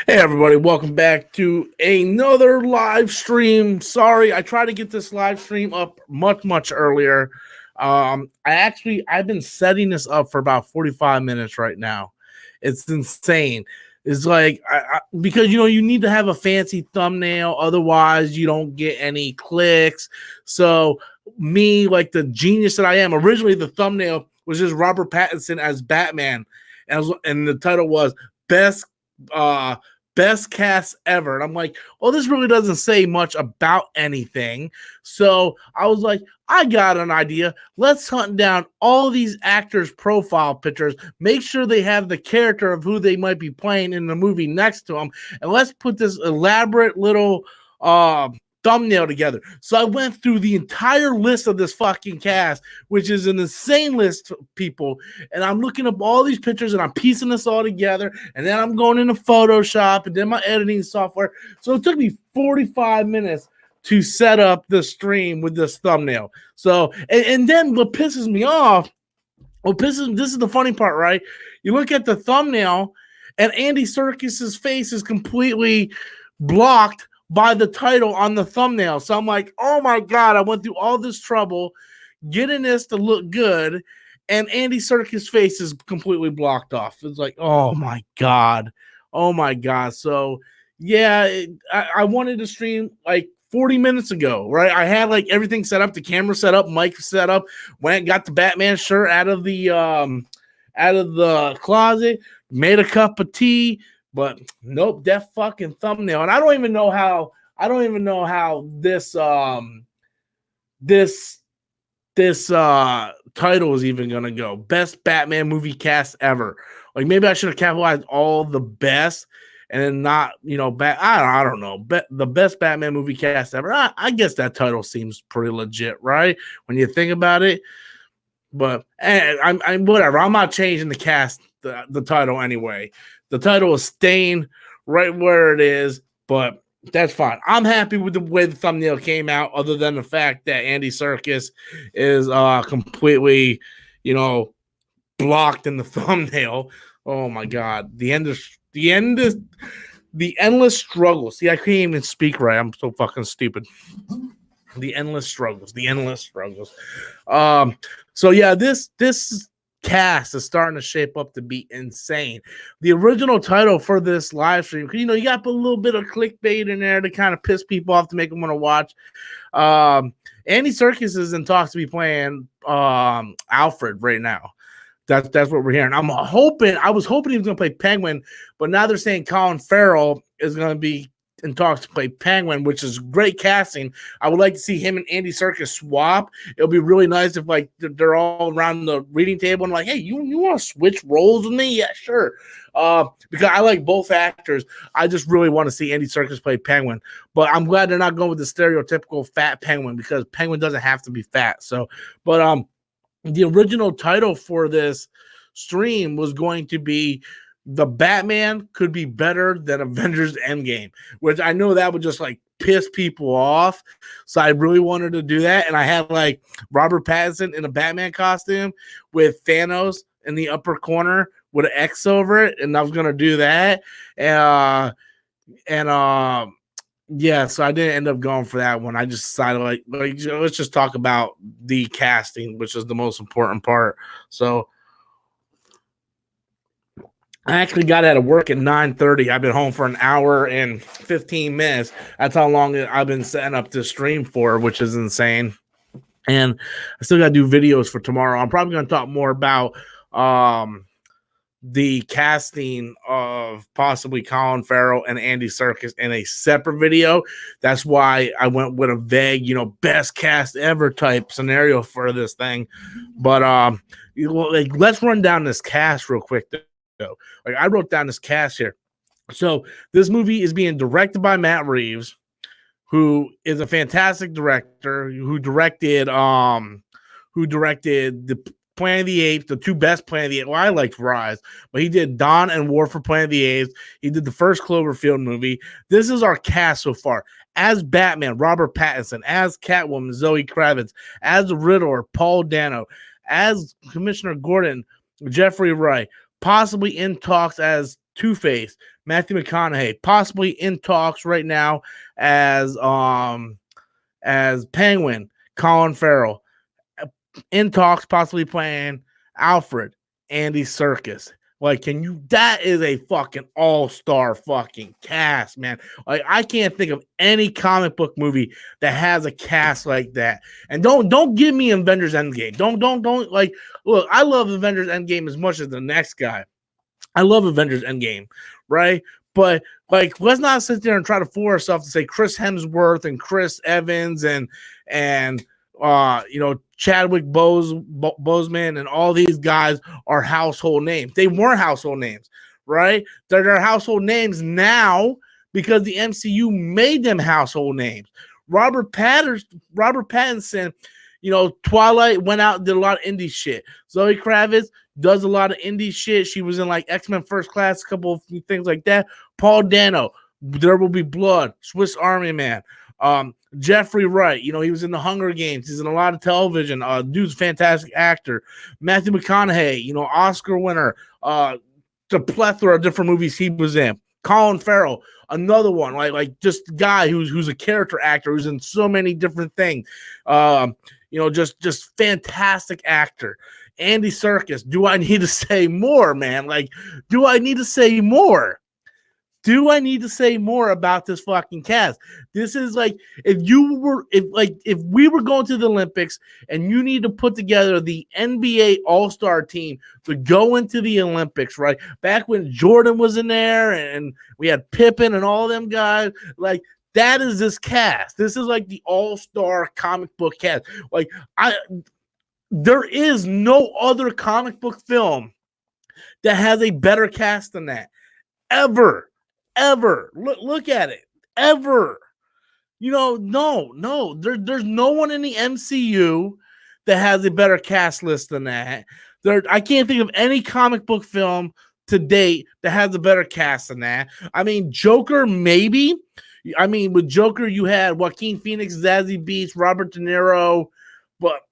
Hey everybody, welcome back to another live stream. Sorry, I tried to get this live stream up much earlier. I've been setting this up for about 45 minutes right now. It's insane. It's like because you need to have a fancy thumbnail, otherwise you don't get any clicks. So me, like the genius that I am, originally the thumbnail was just Robert Pattinson as Batman, and the title was best uh best cast ever. And I'm like, well, this really doesn't say much about anything. So I was like, I got an idea. Let's hunt down all these actors' profile pictures, make sure they have the character of who they might be playing in the movie next to them, and let's put this elaborate little thumbnail together. So I went through the entire list of this fucking cast, which is an insane list of people, and I'm looking up all these pictures and I'm piecing this all together, and then I'm going into Photoshop and then my editing software. So it took me 45 minutes to set up the stream with this thumbnail. So and then what pisses me off, this is the funny part, right? You look at the thumbnail and Andy Serkis's face is completely blocked by the title on the thumbnail. So I'm like, oh my God, I went through all this trouble getting this to look good, and Andy Serkis' face is completely blocked off. It's like, oh my God. Oh my God. So yeah, I wanted to stream like 40 minutes ago, right? I had like everything set up, the camera set up, mic set up, went got the Batman shirt out of the closet, made a cup of tea. But nope, that fucking thumbnail. And I don't even know how this title is even gonna go. Best Batman movie cast ever. Like maybe I should have capitalized all the best and then not, I don't know. The best Batman movie cast ever. I guess that title seems pretty legit, right? When you think about it. But I'm whatever. I'm not changing the cast, the title anyway. The title is staying right where it is, but that's fine. I'm happy with the way the thumbnail came out, other than the fact that Andy Serkis is completely, blocked in the thumbnail. Oh my God. The endless struggle. See, I can't even speak right. I'm so fucking stupid. The endless struggles. So yeah, this cast is starting to shape up to be insane. The original title for this live stream, you got to put a little bit of clickbait in there to kind of piss people off to make them want to watch. Andy Serkis is in talks to be playing Alfred right now. That's what we're hearing. I was hoping he was going to play Penguin, but now they're saying Colin Farrell is going to be in talks to play Penguin, which is great casting. I would like to see him and Andy Serkis swap. It'll be really nice if like they're all around the reading table and like, hey, you want to switch roles with me? Yeah, sure. Because I like both actors. I just really want to see Andy Serkis play Penguin. But I'm glad they're not going with the stereotypical fat Penguin, because Penguin doesn't have to be fat. So, but the original title for this stream was going to be The Batman Could Be Better Than Avengers Endgame, which I know that would just like piss people off. So I really wanted to do that. And I had like Robert Pattinson in a Batman costume with Thanos in the upper corner with an X over it. And I was going to do that. Yeah, so I didn't end up going for that one. I just decided like let's just talk about the casting, which is the most important part. So I actually got out of work at 9:30. I've been home for an hour and 15 minutes. That's how long I've been setting up this stream for, which is insane. And I still got to do videos for tomorrow. I'm probably going to talk more about the casting of possibly Colin Farrell and Andy Serkis in a separate video. That's why I went with a vague, best cast ever type scenario for this thing. But like, let's run down this cast real quick. Like, I wrote down this cast here. So this movie is being directed by Matt Reeves, who is a fantastic director, who directed the Planet of the Apes, the two best Planet of the Apes. Well, I liked Rise, but he did Dawn and War for Planet of the Apes. He did the first Cloverfield movie. This is our cast so far. As Batman, Robert Pattinson. As Catwoman, Zoe Kravitz. As the Riddler, Paul Dano. As Commissioner Gordon, Jeffrey Wright. Possibly in talks as Two-Face, Matthew McConaughey, possibly in talks right now as Penguin, Colin Farrell, in talks possibly playing Alfred, Andy Serkis. Like, that is a fucking all-star fucking cast, man. Like, I can't think of any comic book movie that has a cast like that. And don't give me Avengers Endgame. Don't like, look, I love Avengers Endgame as much as the next guy. I love Avengers Endgame, right? But like, let's not sit there and try to fool ourselves to say Chris Hemsworth and Chris Evans and Chadwick Boseman and all these guys are household names. They weren't household names, right? They're household names now because the MCU made them household names. Robert Pattinson, Twilight went out and did a lot of indie shit. Zoe Kravitz does a lot of indie shit. She was in like X-Men First Class, a couple of things like that. Paul Dano, There Will Be Blood, Swiss Army Man. Jeffrey Wright, he was in the Hunger Games. He's in a lot of television. Dude's a fantastic actor. Matthew McConaughey, Oscar winner. The plethora of different movies he was in. Colin Farrell, another one, like just a guy who's a character actor who's in so many different things. Just fantastic actor. Andy Serkis. Do I need to say more, man? Like, do I need to say more? Do I need to say more about this fucking cast? This is like, if we were going to the Olympics and you need to put together the NBA All-Star team to go into the Olympics, right? Back when Jordan was in there and we had Pippen and all them guys, like, that is this cast. This is like the all-star comic book cast. Like, there is no other comic book film that has a better cast than that. Ever. Look at it. Ever. No. There's no one in the MCU that has a better cast list than that. I can't think of any comic book film to date that has a better cast than that. I mean, Joker, maybe. I mean, with Joker, you had Joaquin Phoenix, Zazie Beetz, Robert De Niro, but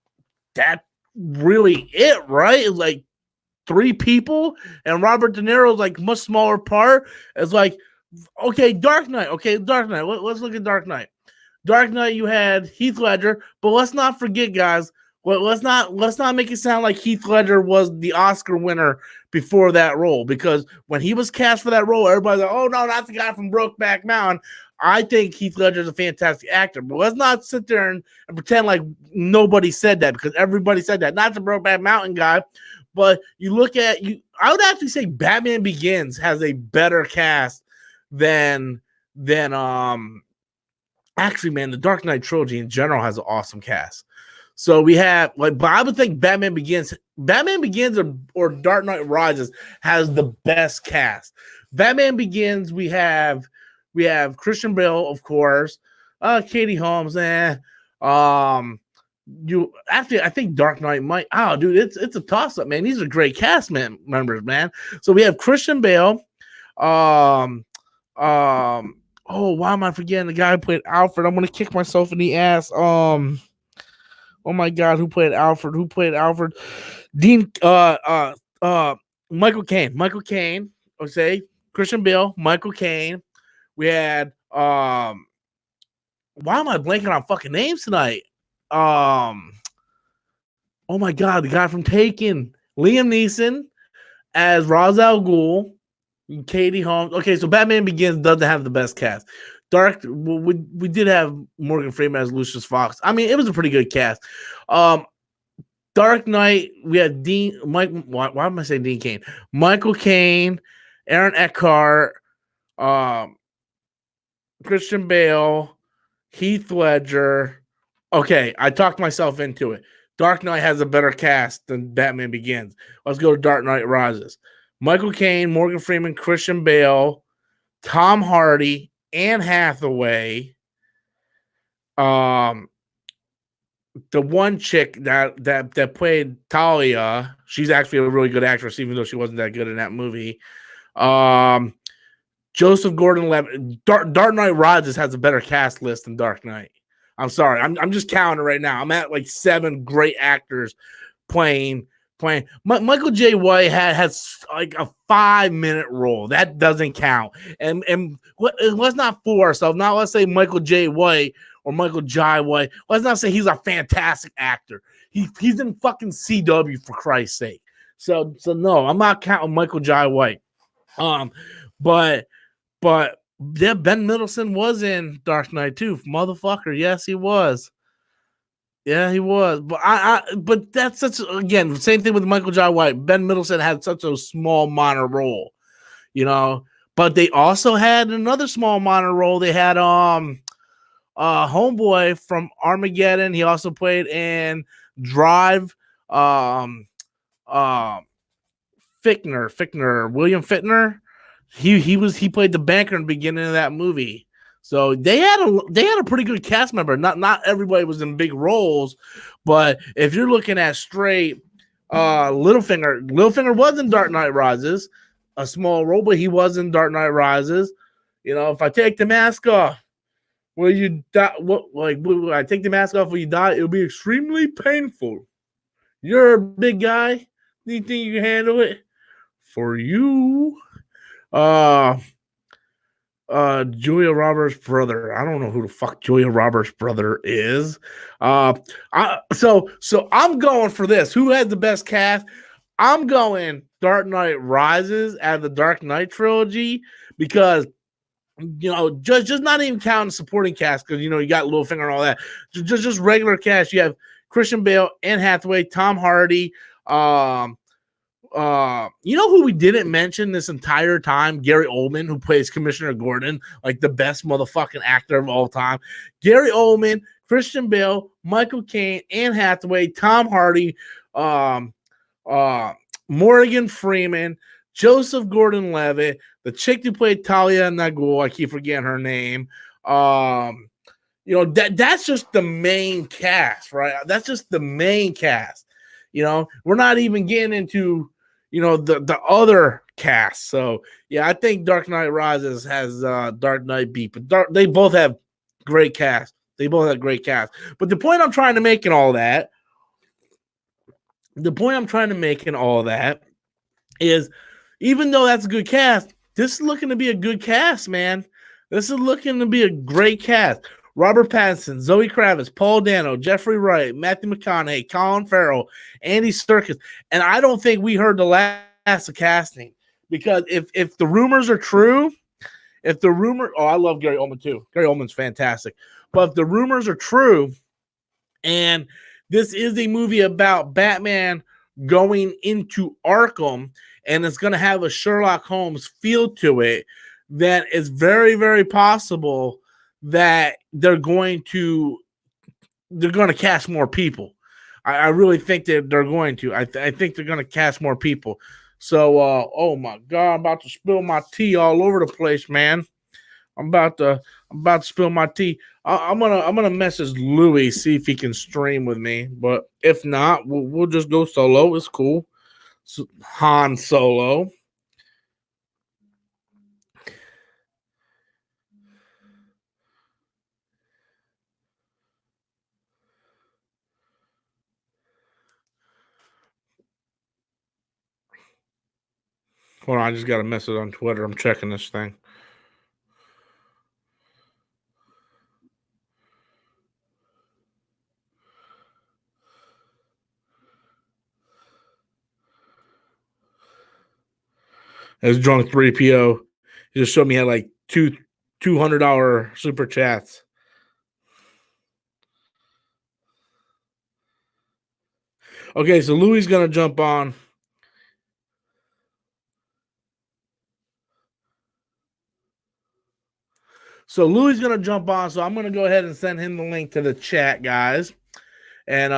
that's really it, right? Like 3 people, and Robert De Niro's like much smaller part. It's like, okay, Dark Knight. Let's look at Dark Knight. Dark Knight, you had Heath Ledger, but let's not forget, guys. Let's not make it sound like Heath Ledger was the Oscar winner before that role, because when he was cast for that role, everybody's like, "Oh no, not the guy from Brokeback Mountain." I think Heath Ledger is a fantastic actor, but let's not sit there and pretend like nobody said that, because everybody said that. Not the Brokeback Mountain guy, but you look at I would actually say Batman Begins has a better cast than actually, man, the Dark Knight trilogy in general has an awesome cast. So we have but I would think Batman Begins or Dark Knight Rises has the best cast. Batman Begins, we have Christian Bale, of course, Katie Holmes, I think Dark Knight might. Oh, dude, it's a toss up, man. These are great cast members, man. So we have Christian Bale. Oh, why am I forgetting the guy who played Alfred? I'm gonna kick myself in the ass. Oh my God, who played Alfred? Dean. Michael Caine. Okay, Christian Bale, Michael Caine. We had why am I blanking on fucking names tonight? Oh my God, the guy from Taken, Liam Neeson as Ra's al Ghul, Katie Holmes. Okay, so Batman Begins doesn't have the best cast. We did have Morgan Freeman as Lucius Fox. I mean, it was a pretty good cast. Dark Knight, we had why am I saying Dean Cain? Michael Caine, Aaron Eckhart, Christian Bale, Heath Ledger. Okay, I talked myself into it. Dark Knight has a better cast than Batman Begins. Let's go to Dark Knight Rises. Michael Caine, Morgan Freeman, Christian Bale, Tom Hardy, Anne Hathaway. The one chick that played Talia, she's actually a really good actress, even though she wasn't that good in that movie. Joseph Gordon-Levitt. Dark Knight Rises has a better cast list than Dark Knight. I'm sorry. I'm just counting right now. I'm at like 7 great actors playing playing. Michael J. White has like a 5-minute role that doesn't count, and let's not fool ourselves. Now let's say Michael J. White or Michael Jai White. Let's not say he's a fantastic actor. He's in fucking CW, for Christ's sake. So no, I'm not counting Michael Jai White. But yeah, Ben Mendelsohn was in Dark Knight too, motherfucker. Yes, he was. Yeah, he was. But that's such, again, same thing with Michael Jai White. Ben Mendelsohn had such a small minor role, you know. But they also had another small minor role. They had homeboy from Armageddon. He also played in Drive. William Fichtner. He played the banker in the beginning of that movie. So they had a pretty good cast member. Not everybody was in big roles, but if you're looking at straight Littlefinger was in Dark Knight Rises, a small role, but he was in Dark Knight Rises. You know, if I take the mask off, will you die? Will I take the mask off? Will you die? It'll be extremely painful. You're a big guy. Do you think you can handle it? For you, Julia Roberts' brother. I don't know who the fuck Julia Roberts' brother is. So I'm going for this. Who has the best cast? I'm going Dark Knight Rises out of the Dark Knight trilogy because, you know, just not even counting supporting cast, because, you know, you got Littlefinger and all that. Just regular cast. You have Christian Bale, Anne Hathaway, Tom Hardy. You know who we didn't mention this entire time? Gary Oldman, who plays Commissioner Gordon, like the best motherfucking actor of all time. Gary Oldman, Christian Bale, Michael Caine, Anne Hathaway, Tom Hardy, Morgan Freeman, Joseph Gordon-Levitt, the chick who played Talia Nagul, I keep forgetting her name. You know, that's just the main cast, right? That's just the main cast. You know, we're not even getting into, you know, the other cast. So yeah, I think Dark Knight Rises has Dark Knight beat, but they both have great cast. They both have great cast. But the point I'm trying to make in all that, is, even though that's a good cast, this is looking to be a good cast, man. This is looking to be a great cast. Robert Pattinson, Zoe Kravitz, Paul Dano, Jeffrey Wright, Matthew McConaughey, Colin Farrell, Andy Serkis. And I don't think we heard the last of casting, because if the rumors are true, I love Gary Oldman too. Gary Oldman's fantastic. But if the rumors are true, and this is a movie about Batman going into Arkham, and it's going to have a Sherlock Holmes feel to it, then it's very, very possible that they're going to cast more people. I really think that they're going to. I think they're going to cast more people. So, oh my God, I'm about to spill my tea all over the place, man. I'm about to spill my tea. I'm gonna message Louis, see if he can stream with me. But if not, we'll just go solo. It's cool. Han Solo. Hold on, I just got a message on Twitter. I'm checking this thing. It's Drunk 3PO. He just showed me he had like $200 super chats. Okay, so Louis gonna jump on. So Louis gonna jump on. So I'm gonna go ahead and send him the link to the chat, guys. And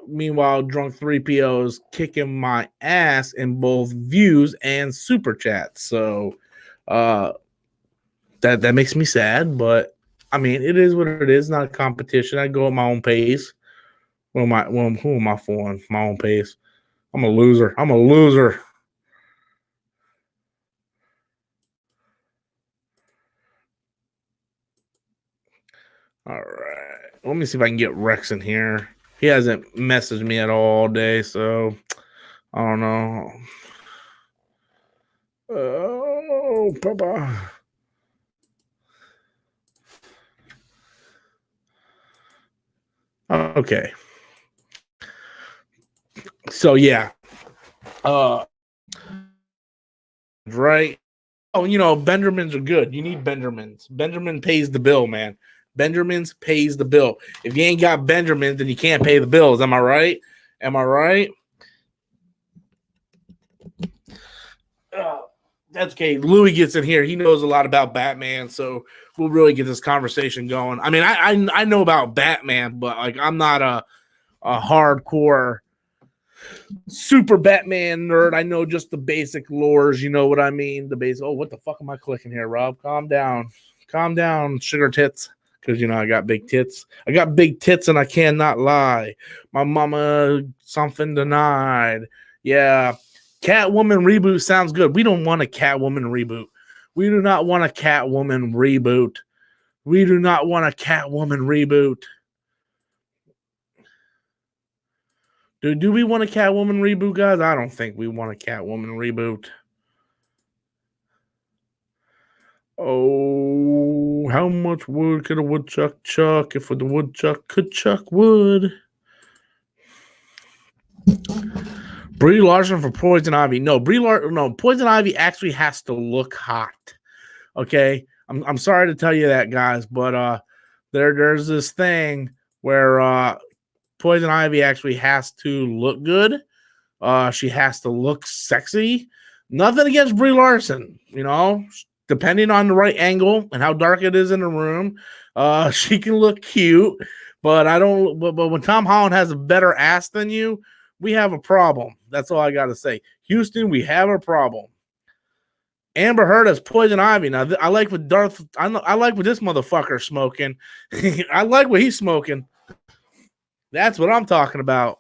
meanwhile, Drunk 3PO is kicking my ass in both views and super chats. So that makes me sad, but I mean, it is what it is. Not a competition. I go at my own pace. Who am I fooling? My own pace. I'm a loser. All right. Let me see if I can get Rex in here. He hasn't messaged me at all day, so I don't know. Oh, Papa. Okay. So yeah. Right. Oh, Benjamins are good. You need Benjamins. Benjamin pays the bill, man. Benjamins pays the bill. If you ain't got Benjamins, then you can't pay the bills. Am I right? Am I right? That's okay. Louis gets in here. He knows a lot about Batman, so we'll really get this conversation going. I mean, I know about Batman, but like I'm not a hardcore super Batman nerd. I know just the basic lores. You know what I mean? The basic. Oh, what the fuck am I clicking here, Rob? Calm down, sugar tits. Because I got big tits. I got big tits, and I cannot lie. My mama something denied. Yeah. Catwoman reboot sounds good. We don't want a Catwoman reboot. We do not want a Catwoman reboot. We do not want a Catwoman reboot. Do we want a Catwoman reboot, guys? I don't think we want a Catwoman reboot. Oh, how much wood could a woodchuck chuck if the woodchuck could chuck wood? Brie Larson for Poison Ivy. No, Poison Ivy actually has to look hot. Okay, I'm sorry to tell you that, guys, but there's this thing where Poison Ivy actually has to look good. She has to look sexy. Nothing against Brie Larson, depending on the right angle and how dark it is in the room, she can look cute. But But when Tom Holland has a better ass than you, we have a problem. That's all I got to say. Houston, we have a problem. Amber Heard as Poison Ivy. Now, I like what I like what this motherfucker's smoking. I like what he's smoking. That's what I'm talking about.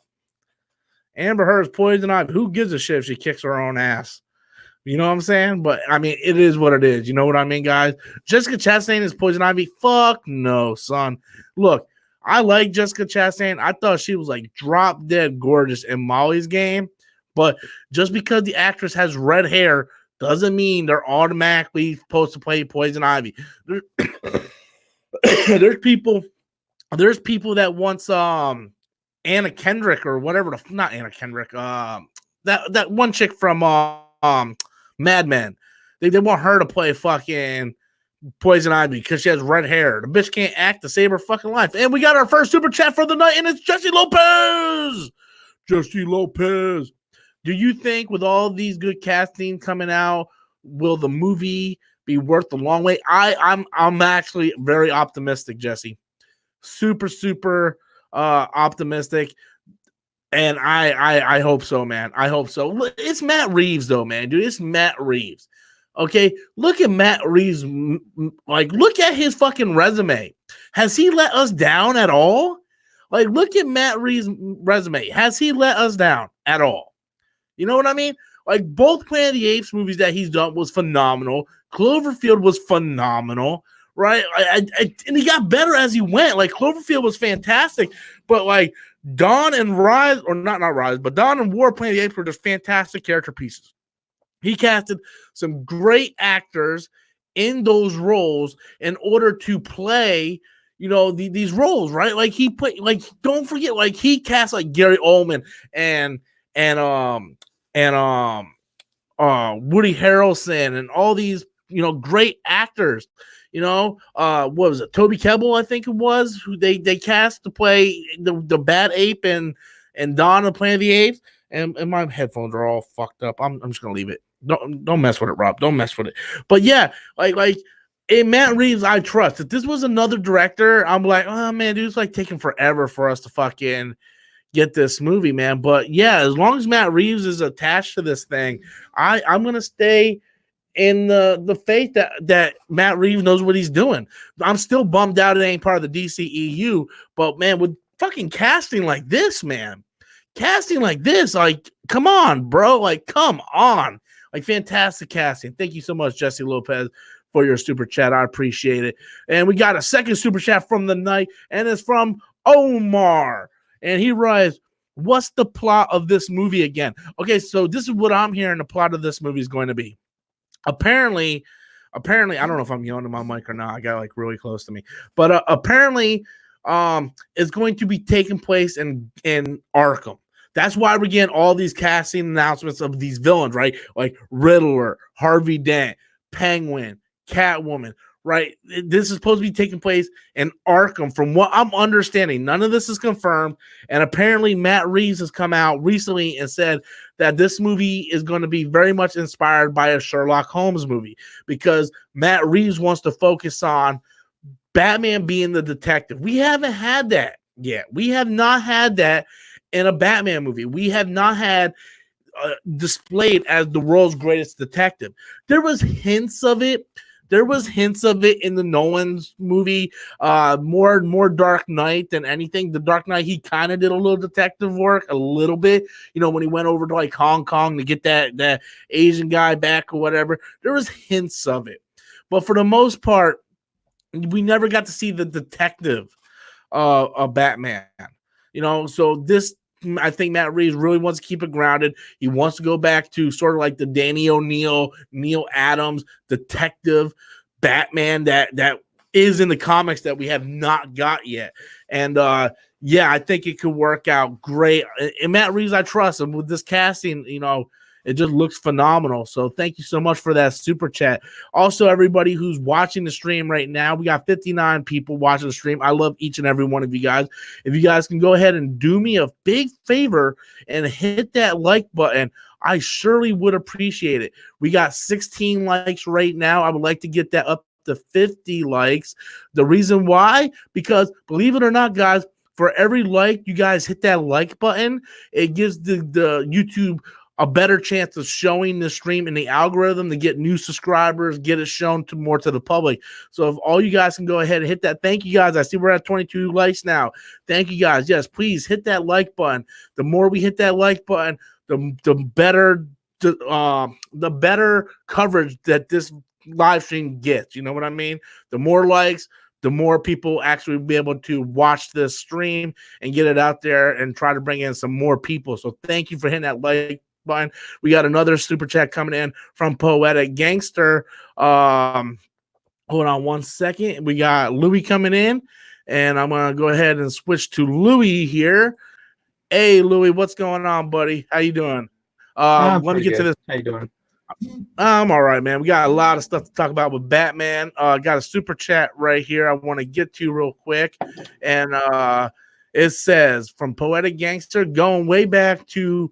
Amber Heard is Poison Ivy. Who gives a shit if she kicks her own ass? You know what I'm saying? But, I mean, it is what it is. You know what I mean, guys? Jessica Chastain is Poison Ivy? Fuck no, son. Look, I like Jessica Chastain. I thought she was, like, drop dead gorgeous in Molly's Game. But just because the actress has red hair doesn't mean they're automatically supposed to play Poison Ivy. There's people that wants Anna Kendrick or whatever not Anna Kendrick, that one chick from Mad Men. They want her to play fucking Poison Ivy because she has red hair. The bitch can't act to save her fucking life. And we got our first super chat for the night, and it's Jesse Lopez. Jesse Lopez. Do you think with all these good casting coming out, will the movie be worth the long wait? I'm actually very optimistic, Jesse. Super optimistic. And I hope so, man. I hope so. It's Matt Reeves, though, man, dude. It's Matt Reeves. Okay, look at Matt Reeves. Like, look at his fucking resume. Has he let us down at all? Like, look at Matt Reeves' resume. Has he let us down at all? You know what I mean? Like, both Planet of the Apes movies that he's done was phenomenal. Cloverfield was phenomenal, right? And he got better as he went. Like, Cloverfield was fantastic, but like Dawn and Rise, or not Rise, but Dawn and War, Planet of the Apes were just fantastic character pieces. He casted some great actors in those roles in order to play, these roles, right? Like he put, like, don't forget, like he cast like Gary Oldman and Woody Harrelson and all these, great actors. What was it? Toby Kebbell, I think it was, who they cast to play the bad ape and Dawn of Planet of the Apes. And my headphones are all fucked up. I'm just gonna leave it. Don't mess with it, Rob. Don't mess with it. But yeah, like in Matt Reeves, I trust. If this was another director, I'm like, oh man, dude, it's like taking forever for us to fucking get this movie, man. But yeah, as long as Matt Reeves is attached to this thing, I'm gonna stay in the faith that Matt Reeves knows what he's doing. I'm still bummed out it ain't part of the DCEU, but man, with fucking casting like this, man, like, come on, bro, like, come on. Like, fantastic casting. Thank you so much, Jesse Lopez, for your super chat. I appreciate it. And we got a second super chat from the night, and it's from Omar. And he writes, what's the plot of this movie again? Okay, so this is what I'm hearing the plot of this movie is going to be. Apparently, I don't know if I'm yelling to my mic or not. I got like really close to me, but apparently, it's going to be taking place in Arkham. That's why we're getting all these casting announcements of these villains, right? Like Riddler, Harvey Dent, Penguin, Catwoman, right? This is supposed to be taking place in Arkham. From what I'm understanding, none of this is confirmed. And apparently Matt Reeves has come out recently and said that this movie is going to be very much inspired by a Sherlock Holmes movie, because Matt Reeves wants to focus on Batman being the detective. We haven't had that yet. We have not had that in a Batman movie. We have not had displayed as the world's greatest detective. There was hints of it. There was hints of it in the Nolan's movie, more Dark Knight than anything. The Dark Knight, he kind of did a little detective work, a little bit. You know, when he went over to like Hong Kong to get that Asian guy back or whatever. There was hints of it, but for the most part, we never got to see the detective of Batman. You know, so this, I think Matt Reeves really wants to keep it grounded. He wants to go back to sort of like the Danny O'Neill, Neil Adams detective Batman that is in the comics that we have not got yet. And yeah, I think it could work out great. And Matt Reeves, I trust him with this casting. You know, it just looks phenomenal. So thank you so much for that super chat. Also, everybody who's watching the stream right now, we got 59 people watching the stream. I love each and every one of you guys. If you guys can go ahead and do me a big favor and hit that like button, I surely would appreciate it. We got 16 likes right now. I would like to get that up to 50 likes. The reason why, because believe it or not, guys, for every like you guys hit that like button, it gives the YouTube a better chance of showing the stream in the algorithm to get new subscribers, get it shown to more to the public. So if all you guys can go ahead and hit that, thank you guys. I see we're at 22 likes now. Thank you guys. Yes, please hit that like button. The more we hit that like button, the better the better coverage that this live stream gets. You know what I mean? The more likes, the more people actually be able to watch this stream and get it out there and try to bring in some more people. So thank you for hitting that like button. We got another super chat coming in from Poetic Gangster. Hold on one second. We got Louis coming in, and I'm gonna go ahead and switch to Louis here. Hey Louis, what's going on, buddy? How you doing? Let me get to this. How you doing? I'm all right, man. We got a lot of stuff to talk about with Batman. Got a super chat right here I want to get to real quick. And it says from Poetic Gangster, going way back to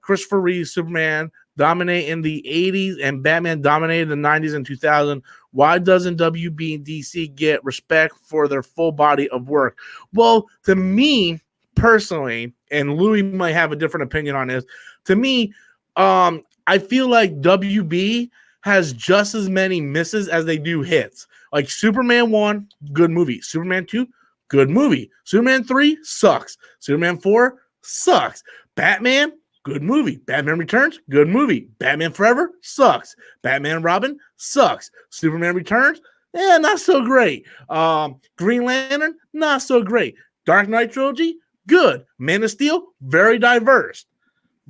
Christopher Reeves, Superman dominate in the 80s and Batman dominated in the 90s and 2000. Why doesn't WB and DC get respect for their full body of work? Well, to me personally, and Louis might have a different opinion on this, to me, I feel like WB has just as many misses as they do hits. Like Superman 1, good movie. Superman 2, good movie. Superman 3 sucks. Superman 4 sucks. Batman, good movie. Batman Returns, good movie. Batman Forever sucks. Batman Robin sucks. Superman Returns, not so great. Green Lantern, not so great. Dark Knight trilogy, good. Man of Steel, very diverse.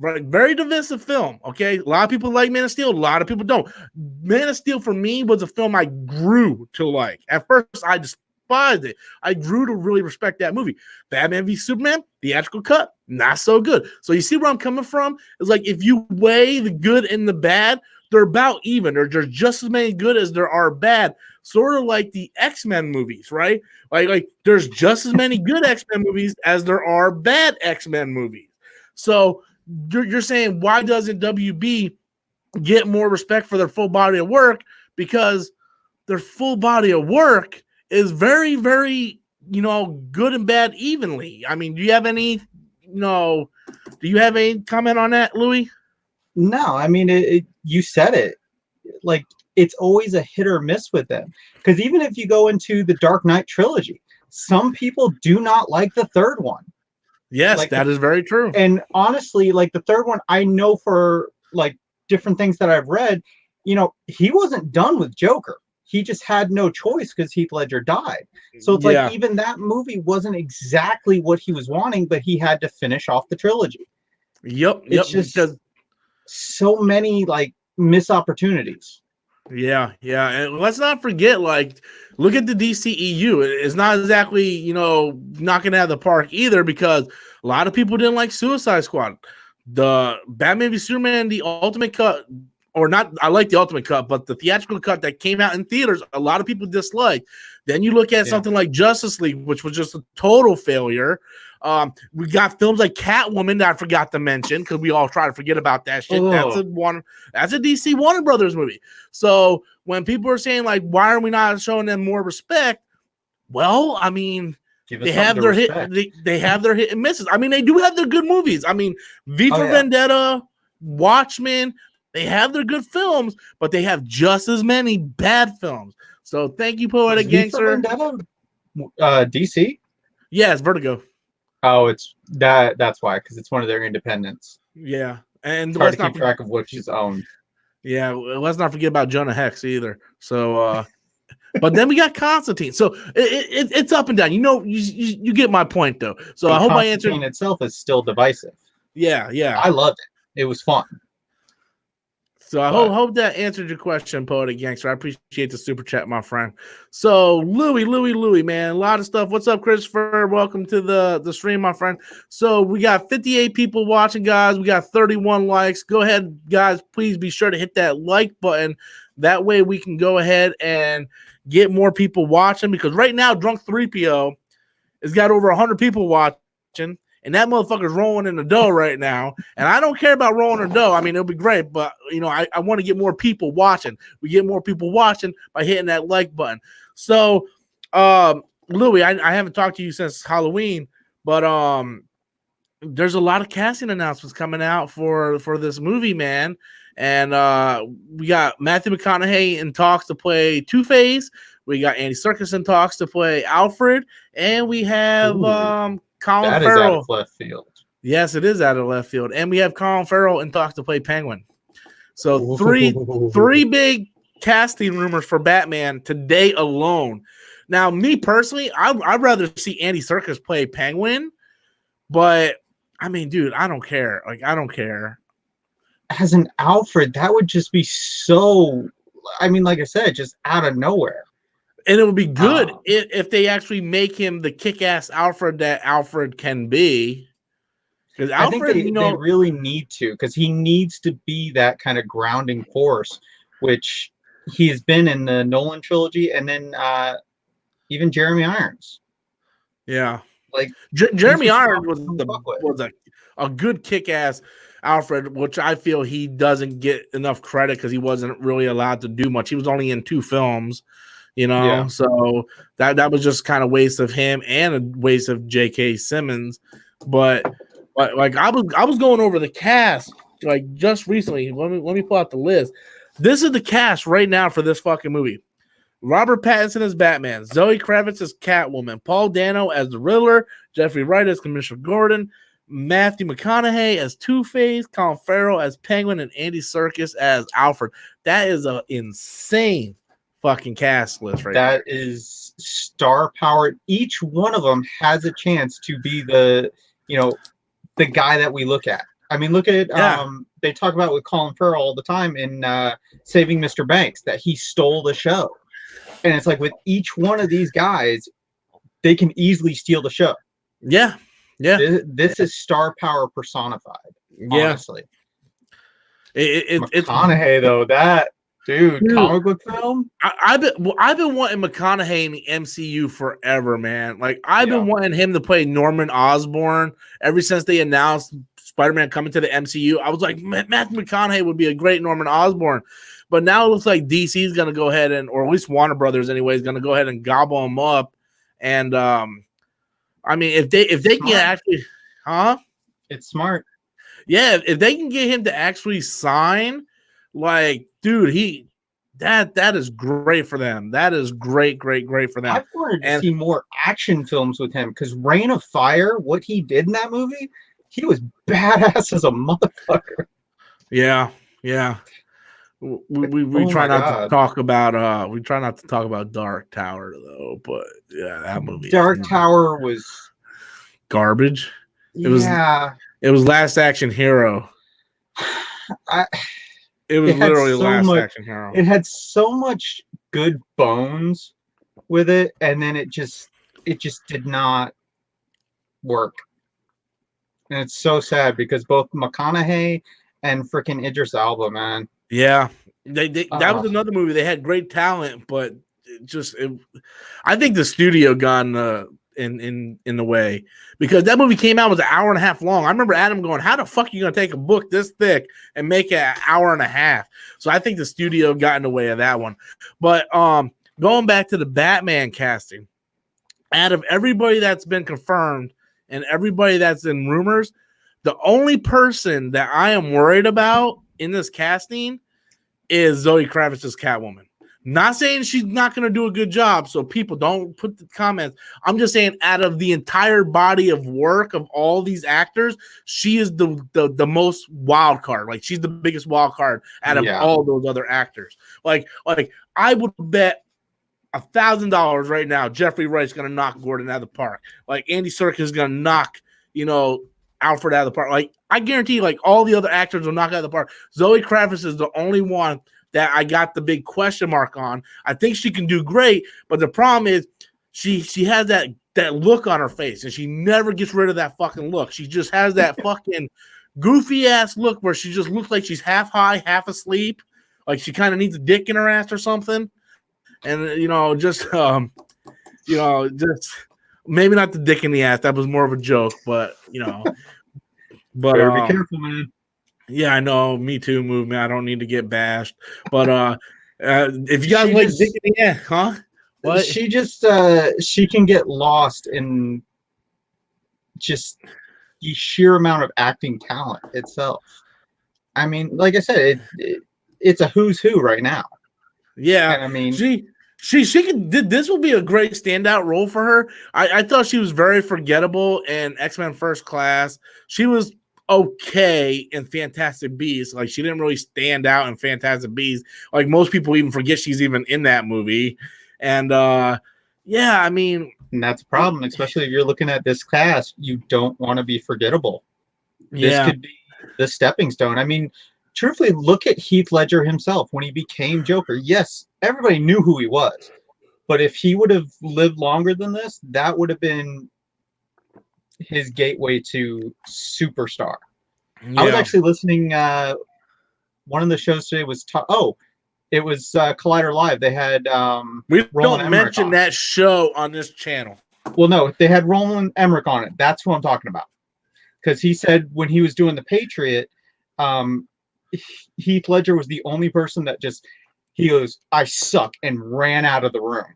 Right, very divisive film. Okay, a lot of people like Man of Steel, a lot of people don't. Man of Steel for me was a film I grew to like. At first, I despised it. I grew to really respect that movie. Batman v Superman, theatrical cut, not so good. So you see where I'm coming from? It's like if you weigh the good and the bad, they're about even. There's just as many good as there are bad. Sort of like the X-Men movies, right? Like there's just as many good X-Men movies as there are bad X-Men movies. So you're saying why doesn't WB get more respect for their full body of work? Because their full body of work is very, very, good and bad evenly. I mean, do you have any comment on that, Louis? No, I mean, you said it. Like, it's always a hit or miss with them. Because even if you go into the Dark Knight trilogy, some people do not like the third one. Yes, that is very true. And honestly, like the third one, I know for like different things that I've read, he wasn't done with Joker. he just had no choice because Heath Ledger died. So it's like even that movie wasn't exactly what he was wanting, but he had to finish off the trilogy. Yep. It's just because so many like missed opportunities. Yeah, and let's not forget, like, look at the DCEU. It's not exactly, you know, knocking out of the park either, because a lot of people didn't like Suicide Squad. The Batman v Superman, the Ultimate Cut, or not, I like the Ultimate Cut, but the theatrical cut that came out in theaters, a lot of people disliked. Then you look at something like Justice League, which was just a total failure. We got films like Catwoman that I forgot to mention because we all try to forget about that shit. That's a DC Warner Brothers movie. So when people are saying like, why are we not showing them more respect? Well, I mean, they have their hit. They have their hit and misses. I mean, they do have their good movies. I mean, V for Vendetta, Watchmen. They have their good films, but they have just as many bad films. So thank you, Poetic Gangster. V for Vendetta, DC. Yeah, it's Vertigo. Oh, it's that's why, because it's one of their independents. Yeah, and it's hard to keep track of which is owned. Yeah, let's not forget about Jonah Hex either. So, but then we got Constantine. So it's up and down. You know, you get my point though. So I hope I answered. Constantine itself is still divisive. Yeah. I loved it. It was fun. So I hope that answered your question, Poetic Gangster. I appreciate the super chat, my friend. So Louie, man, a lot of stuff. What's up, Christopher? Welcome to the stream, my friend. So we got 58 people watching, guys. We got 31 likes. Go ahead, guys. Please be sure to hit that like button. That way we can go ahead and get more people watching, because right now Drunk 3PO has got over 100 people watching. And that motherfucker's rolling in the dough right now. And I don't care about rolling in the dough. I mean, it'll be great. But, you know, I want to get more people watching. We get more people watching by hitting that like button. So, Louie, I haven't talked to you since Halloween. But there's a lot of casting announcements coming out for this movie, man. And we got Matthew McConaughey in talks to play Two-Face. We got Andy Serkis in talks to play Alfred. And we have... Colin Farrell. That is out of left field. Yes, it is out of left field. And we have Colin Farrell in talks to play Penguin. So three big casting rumors for Batman today alone. Now, me personally, I'd rather see Andy Serkis play Penguin. But, I mean, dude, I don't care. Like, I don't care. As an Alfred, that would just be so... I mean, like I said, just out of nowhere. And it would be good if they actually make him the kick-ass Alfred that Alfred can be. Because Alfred, I think they really need to, because he needs to be that kind of grounding force, which he has been in the Nolan trilogy, and then even Jeremy Irons. Yeah, like Jeremy Irons was a good kick-ass Alfred, which I feel he doesn't get enough credit because he wasn't really allowed to do much. He was only in 2 films. You know, so that was just kind of waste of him and a waste of J.K. Simmons. But like I was going over the cast like just recently. Let me pull out the list. This is the cast right now for this fucking movie. Robert Pattinson as Batman, Zoe Kravitz as Catwoman, Paul Dano as the Riddler, Jeffrey Wright as Commissioner Gordon, Matthew McConaughey as Two-Face, Colin Farrell as Penguin, and Andy Serkis as Alfred. That is an insane fucking cast list right that there. Is star powered. Each one of them has a chance to be the guy that we look at. I mean, look at they talk about with Colin Farrell all the time in Saving Mr. Banks that he stole the show. And it's like with each one of these guys, they can easily steal the show. Yeah. This is star power personified. Honestly. It's McConaughey though, that dude, comic book film. I've been wanting McConaughey in the MCU forever, man. Like I've been wanting him to play Norman Osborn ever since they announced Spider-Man coming to the MCU. I was like, Matthew McConaughey would be a great Norman Osborn. But now it looks like DC is going to go ahead or at least Warner Brothers anyway, is going to go ahead and gobble him up. And I mean, if they can actually, it's smart. Yeah, if they can get him to actually sign, like, dude, that is great for them. That is great for them. I've wanted to see more action films with him because Reign of Fire, what he did in that movie, he was badass as a motherfucker. Yeah. We Oh try my not to God. talk about we try not to talk about Dark Tower though, but yeah, that movie Dark is Tower was, garbage. It was yeah. Last Action Hero. I, It was it had literally so Last much. Action Hero. It had so much good bones with it, and then it just did not work. And it's so sad because both McConaughey and freaking Idris Elba, man. Yeah, that was Oh, another movie. They had great talent, but I think the studio got in the way because that movie came out was an hour and a half long. I remember Adam going, "How the fuck are you gonna take a book this thick and make it an hour and a half?" So I think the studio got in the way of that one. But going back to the Batman casting, out of everybody that's been confirmed and everybody that's in rumors, the only person that I am worried about in this casting is Zoe Kravitz's Catwoman. Not saying she's not going to do a good job, so people don't put the comments. I'm just saying, out of the entire body of work of all these actors, she is the most wild card. Like, she's the biggest wild card out of yeah. all those other actors. Like I would bet $1,000 right now Jeffrey Wright's going to knock Gordon out of the park. Like, Andy Serkis is going to knock Alfred out of the park. Like, I guarantee, like, all the other actors will knock out of the park. Zoe Kravitz is the only one that I got the big question mark on. I think she can do great, but the problem is she has that look on her face, and she never gets rid of that fucking look. She just has that fucking goofy ass look where she just looks like she's half high, half asleep, like she kind of needs a dick in her ass or something. And just maybe not the dick in the ass. That was more of a joke, but Better be careful, man. Yeah, I know. Me Too movement. I don't need to get bashed, but if you guys like dick in the ass, huh? What? She can get lost in just the sheer amount of acting talent itself. I mean, like I said, it's a who's who right now. Yeah, and I mean, she can. This will be a great standout role for her. I thought she was very forgettable in X-Men First Class. She was okay in Fantastic Beasts. Like, she didn't really stand out in Fantastic Beasts. Like, most people even forget she's even in that movie. And yeah, I mean, and that's a problem, especially if you're looking at this cast. You don't want to be forgettable. This could be the stepping stone. I mean, truthfully, look at Heath Ledger himself when he became Joker. Yes, everybody knew who he was, but if he would have lived longer than this, that would have been his gateway to superstar. I was actually listening. One of the shows today was it was Collider Live. They had we Roland don't mention Emmerich that show on this channel. Well, no, they had Roland Emmerich on it. That's who I'm talking about. Because he said when he was doing The Patriot, Heath Ledger was the only person that he goes, "I suck," and ran out of the room.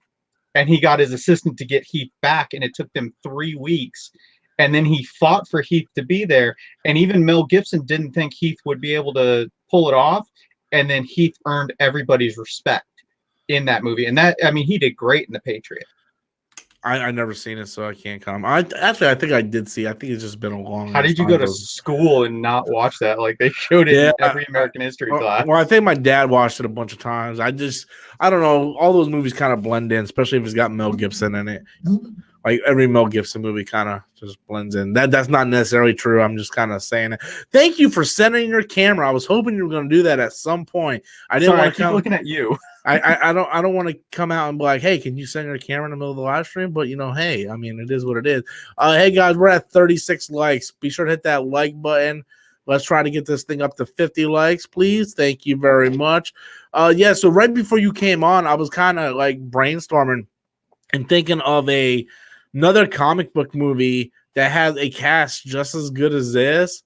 And he got his assistant to get Heath back, and it took them 3 weeks. And then he fought for Heath to be there. And even Mel Gibson didn't think Heath would be able to pull it off. And then Heath earned everybody's respect in that movie. And that, I mean, he did great in The Patriot. I never seen it, so I can't comment. I think I did see. I think it's just been a long. How did you go to school and not watch that? Like, they showed it in every American history class. Well, I think my dad watched it a bunch of times. I don't know. All those movies kind of blend in, especially if it's got Mel Gibson in it. Like, every Mel Gibson movie kind of just blends in. That's not necessarily true. I'm just kind of saying it. Thank you for sending your camera. I was hoping you were going to do that at some point. I didn't want to keep looking at you. I don't want to come out and be like, hey, can you send your camera in the middle of the live stream? But hey, I mean, it is what it is. Hey guys, we're at 36 likes. Be sure to hit that like button. Let's try to get this thing up to 50 likes, please. Thank you very much. Yeah, so right before you came on, I was kind of like brainstorming and thinking of another comic book movie that has a cast just as good as this.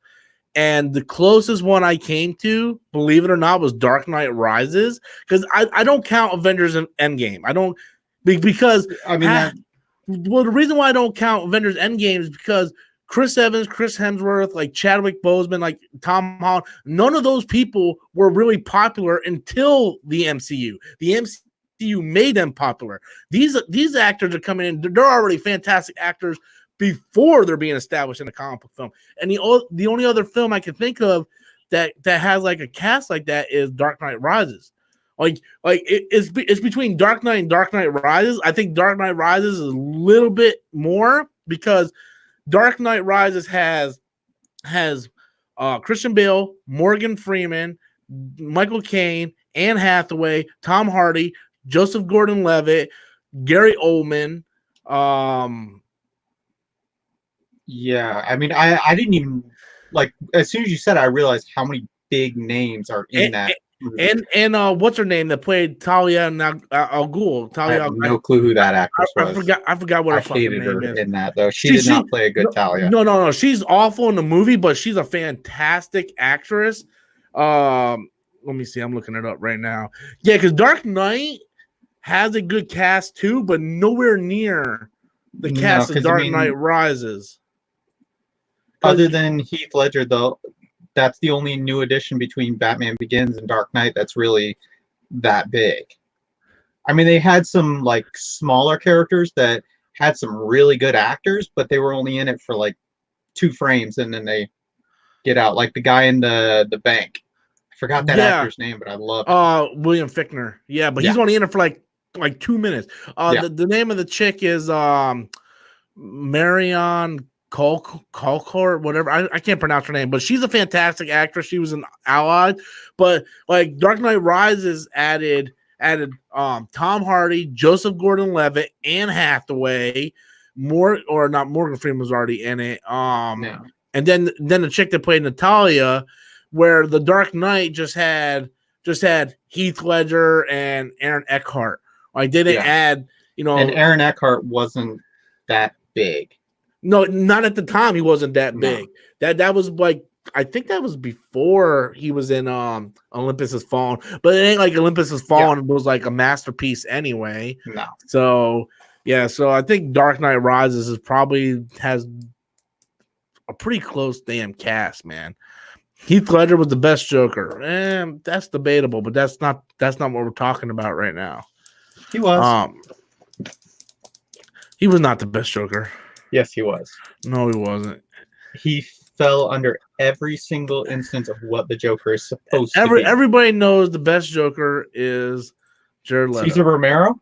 And the closest one I came to, believe it or not, was Dark Knight Rises. Because I don't count Avengers Endgame. I don't, because I mean, the reason why I don't count Avengers Endgame is because Chris Evans, Chris Hemsworth, like Chadwick Boseman, like Tom Holland, none of those people were really popular until the MCU. The MCU made them popular. These actors are coming in; they're already fantastic actors before they're being established in a comic book film. And the only other film I can think of that has like a cast like that is Dark Knight Rises. It's between Dark Knight and Dark Knight Rises. I think Dark Knight Rises is a little bit more because Dark Knight Rises has Christian Bale, Morgan Freeman, Michael Caine, Anne Hathaway, Tom Hardy, Joseph Gordon-Levitt, Gary Oldman. Yeah, I mean, I didn't even like as soon as you said it, I realized how many big names are in that movie. And what's her name that played Talia Al Ghul? I have no clue who that actress was. I forgot what her fucking hated name her is. in that though. She did not play a good Talia. No. She's awful in the movie, but she's a fantastic actress. Let me see. I'm looking it up right now. Yeah, because Dark Knight has a good cast too, but nowhere near the cast of Dark Knight Rises. Other than Heath Ledger, though, that's the only new addition between Batman Begins and Dark Knight that's really that big. I mean, they had some like smaller characters that had some really good actors, but they were only in it for like 2 frames and then they get out. Like the guy in the bank. I forgot that actor's name, but I love it. William Fichtner. Yeah, but he's only in it for like 2 minutes. The name of the chick is Marion Colcourt, whatever. I can't pronounce her name, but she's a fantastic actress. She was an Allied, but like Dark Knight Rises added Tom Hardy, Joseph Gordon-Levitt, Anne Hathaway, not Morgan Freeman was already in it. And then the chick that played Natalia, where the Dark Knight just had Heath Ledger and Aaron Eckhart. Like they didn't add, And Aaron Eckhart wasn't that big. No, not at the time. He wasn't that big. That was like, I think that was before he was in Olympus Has Fallen. But it ain't like Olympus Has Fallen was like a masterpiece anyway. No. So so I think Dark Knight Rises has a pretty close damn cast, man. Heath Ledger was the best Joker. That's debatable, but that's not what we're talking about right now. He was. He was not the best Joker. Yes, he was. No, he wasn't. He fell under every single instance of what the Joker is supposed to be. Everybody knows the best Joker is Jared Leto. Cesar Romero?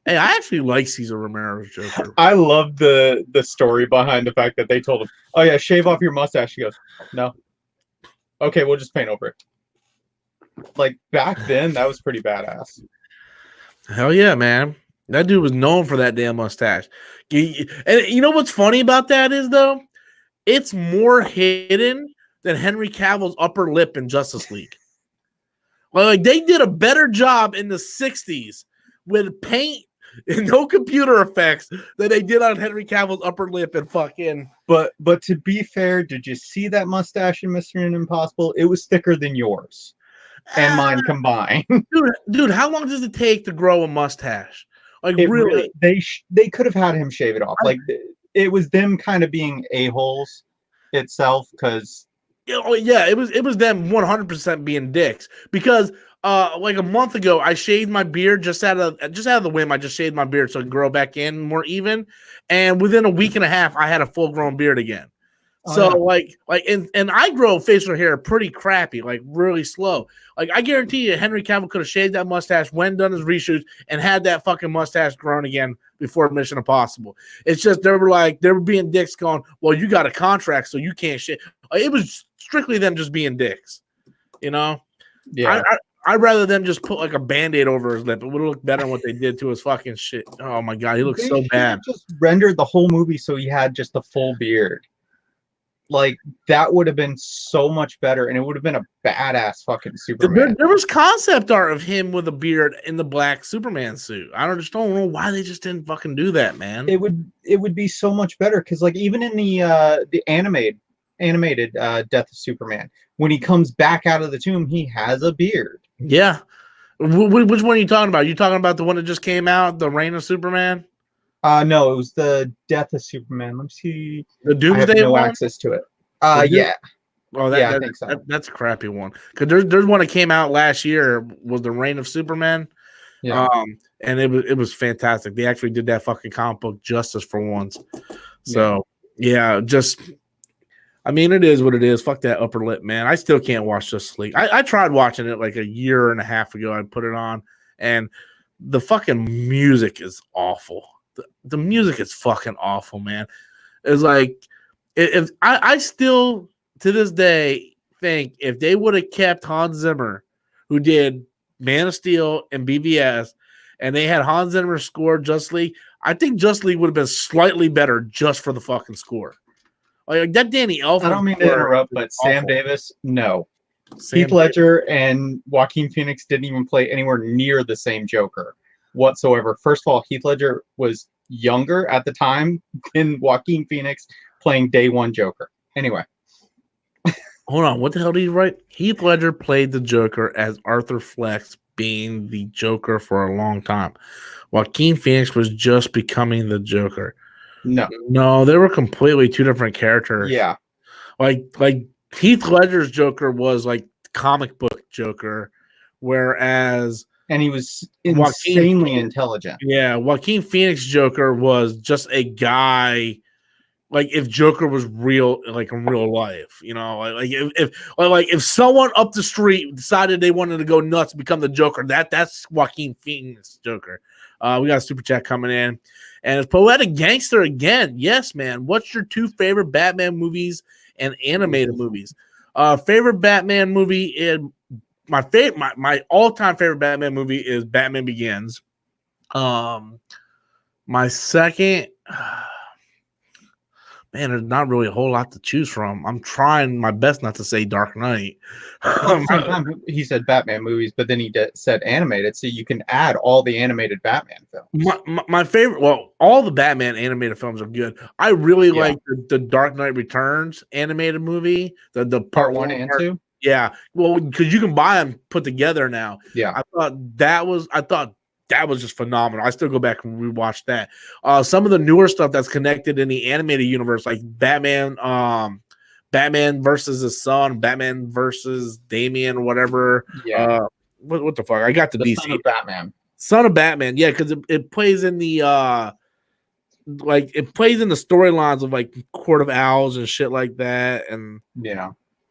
Hey, I actually like Cesar Romero's Joker. I love the story behind the fact that they told him, oh yeah, shave off your mustache. He goes, no. Okay, we'll just paint over it. Like, back then, that was pretty badass. Hell yeah, man. That dude was known for that damn mustache. And you know what's funny about that is, though? It's more hidden than Henry Cavill's upper lip in Justice League. Like they did a better job in the 60s with paint and no computer effects than they did on Henry Cavill's upper lip and fucking... But to be fair, did you see that mustache in Mission Impossible? It was thicker than yours and mine combined. Dude, how long does it take to grow a mustache? Like really they could have had him shave it off. Like it was them kind of being a-holes itself because it was them 100% being dicks because like a month ago I shaved my beard just out of the whim. I just shaved my beard so it can grow back in more even, and within a week and a half I had a full grown beard again. And I grow facial hair pretty crappy, like really slow. Like I guarantee you, Henry Cavill could have shaved that mustache when done his reshoots and had that fucking mustache grown again before Mission Impossible. It's just they were being dicks, going, "Well, you got a contract, so you can't shave." It was strictly them just being dicks, Yeah. I'd rather them just put like a Band-Aid over his lip. It would look better than what they did to his fucking shit. Oh my god, he looks so bad. Just rendered the whole movie so he had just the full beard. Like that would have been so much better, and it would have been a badass fucking Superman. There was concept art of him with a beard in the black Superman suit. I just don't know why they just didn't fucking do that, man. It would be so much better because, like, even in the animated Death of Superman, when he comes back out of the tomb, he has a beard. Yeah. Which one are you talking about? You talking about the one that just came out, The Reign of Superman? No, it was the Death of Superman. Let me see. The Doomsday I have no one? access to it. Yeah. Oh, I think so. That's a crappy one. Because there's one that came out last year, was The Reign of Superman. Yeah. And it was fantastic. They actually did that fucking comic book justice for once. So yeah, just I mean, it is what it is. Fuck that upper lip, man. I still can't watch Justice League. I tried watching it like a year and a half ago. I put it on, and the fucking music is awful. The music is fucking awful, man. It's like if I still to this day think if they would have kept Hans Zimmer, who did Man of Steel and BVS, and they had Hans Zimmer score Justice League, I think Justice League would have been slightly better just for the fucking score. Like that Danny Elfman. I don't mean to interrupt, but Sam Davis, no. Heath Ledger and Joaquin Phoenix didn't even play anywhere near the same Joker whatsoever. First of all, Heath Ledger was younger at the time than Joaquin Phoenix playing day one Joker. Anyway. Hold on, what the hell did he write? Heath Ledger played the Joker as Arthur Fleck, being the Joker for a long time. Joaquin Phoenix was just becoming the Joker. No, they were completely two different characters. Yeah. Like Heath Ledger's Joker was like comic book Joker, whereas and he was insanely intelligent. Yeah, Joaquin Phoenix Joker was just a guy. Like if Joker was real, like in real life, you know, like if someone up the street decided they wanted to go nuts and become the Joker, that's Joaquin Phoenix Joker. We got a super chat coming in, and it's Poetic Gangster again. Yes, man. What's your two favorite Batman movies and animated movies? Favorite Batman movie in my all-time favorite Batman movie is Batman Begins. My second. Man, there's not really a whole lot to choose from. I'm trying my best not to say Dark Knight. He said Batman movies, but then he said animated, so you can add all the animated Batman films. My favorite, well, all the Batman animated films are good. I really like the Dark Knight Returns animated movie, the part 1 and 2. Yeah, well, because you can buy them put together now. Yeah, I thought that was just phenomenal. I still go back and rewatch that. Some of the newer stuff that's connected in the animated universe, like Batman versus his son, Batman versus Damian, or whatever. Yeah. What the fuck? I got the DC. Son of Batman. Son of Batman. Yeah, because it plays in the it plays in the storylines of like Court of Owls and shit like that, and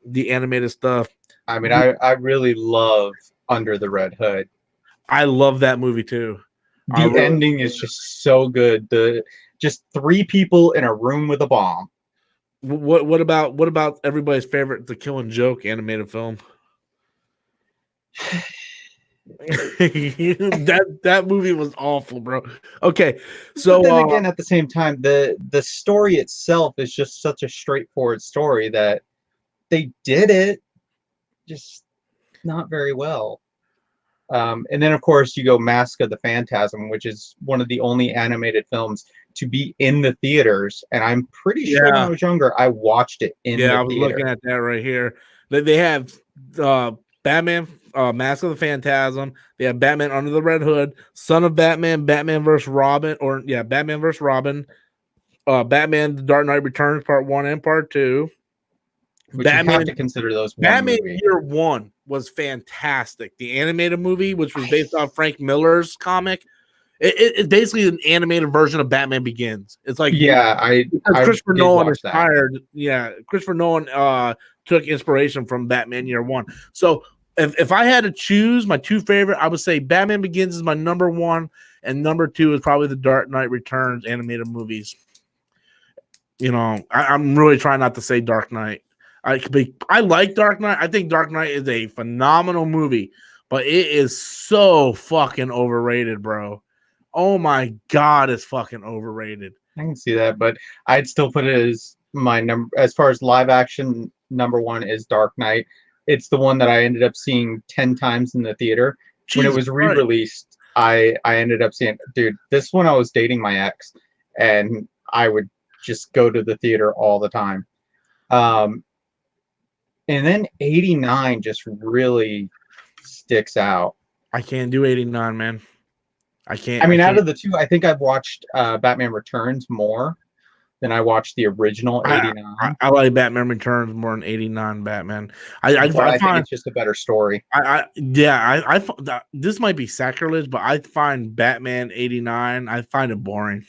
the animated stuff. I mean, I really love Under the Red Hood. I love that movie too. The ending is just so good. Just three people in a room with a bomb. What about everybody's favorite The Killing Joke animated film? that movie was awful, bro. Okay, so but then again, at the same time, the story itself is just such a straightforward story that they did it just not very well. And then, of course, you go Mask of the Phantasm, which is one of the only animated films to be in the theaters. And I'm pretty sure when I was younger, I watched it in the theater. Yeah, I was looking at that right here. They have Batman, Mask of the Phantasm. They have Batman Under the Red Hood, Son of Batman, Batman vs. Robin, Batman vs. Robin, Batman The Dark Knight Returns Part 1 and Part 2. Which Batman, you have to consider those one Batman movie. Year One was fantastic. The animated movie, which was based on Frank Miller's comic, it's basically an animated version of Batman Begins. It's like Christopher Nolan inspired. Yeah, Christopher Nolan took inspiration from Batman Year One. So if I had to choose my two favorite, I would say Batman Begins is my number one, and number two is probably the Dark Knight Returns animated movies. You know, I'm really trying not to say Dark Knight. I like Dark Knight. I think Dark Knight is a phenomenal movie, but it is so fucking overrated, bro. Oh my God, it's fucking overrated. I can see that, but I'd still put it as my number. As far as live action, number one is Dark Knight. It's the one that I ended up seeing 10 times in the theater. When it was re-released, I ended up seeing, dude, this one I was dating my ex, and I would just go to the theater all the time. And then 89 just really sticks out. I can't do 89, man. I can't. I mean, out of the two, I think I've watched Batman Returns more than I watched the original 89. I like Batman Returns more than 89 Batman. I think it's just a better story. This might be sacrilege, but I find Batman 89, I find it boring.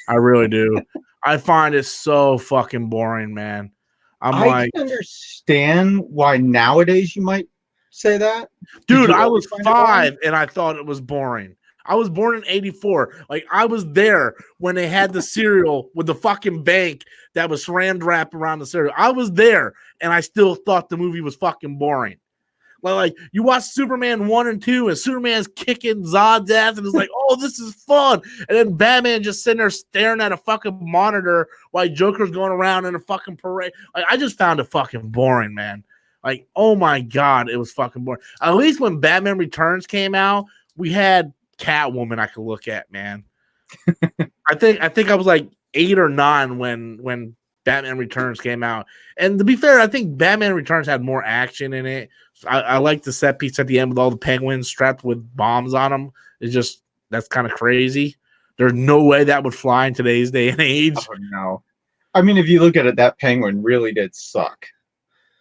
I really do. I find it so fucking boring, man. I'm I like, can understand why nowadays you might say that. Did dude, you I always was find it boring? 5 and I thought it was boring. I was born in 84. Like, I was there when they had the cereal with the fucking bank that was saran wrap around the cereal. I was there and I still thought the movie was fucking boring. Like you watch Superman 1 and 2 and Superman's kicking Zod's ass and it's like, oh, this is fun. And then Batman just sitting there staring at a fucking monitor while Joker's going around in a fucking parade. Like, I just found it fucking boring, man. Like, oh my God, it was fucking boring. At least when Batman Returns came out, we had Catwoman I could look at, man. I think I was like 8 or 9 when Batman Returns came out. And to be fair, I think Batman Returns had more action in it. I like the set piece at the end with all the penguins strapped with bombs on them. It's just, that's kind of crazy. There's no way that would fly in today's day and age. Oh, no. I mean, if you look at it, that penguin really did suck.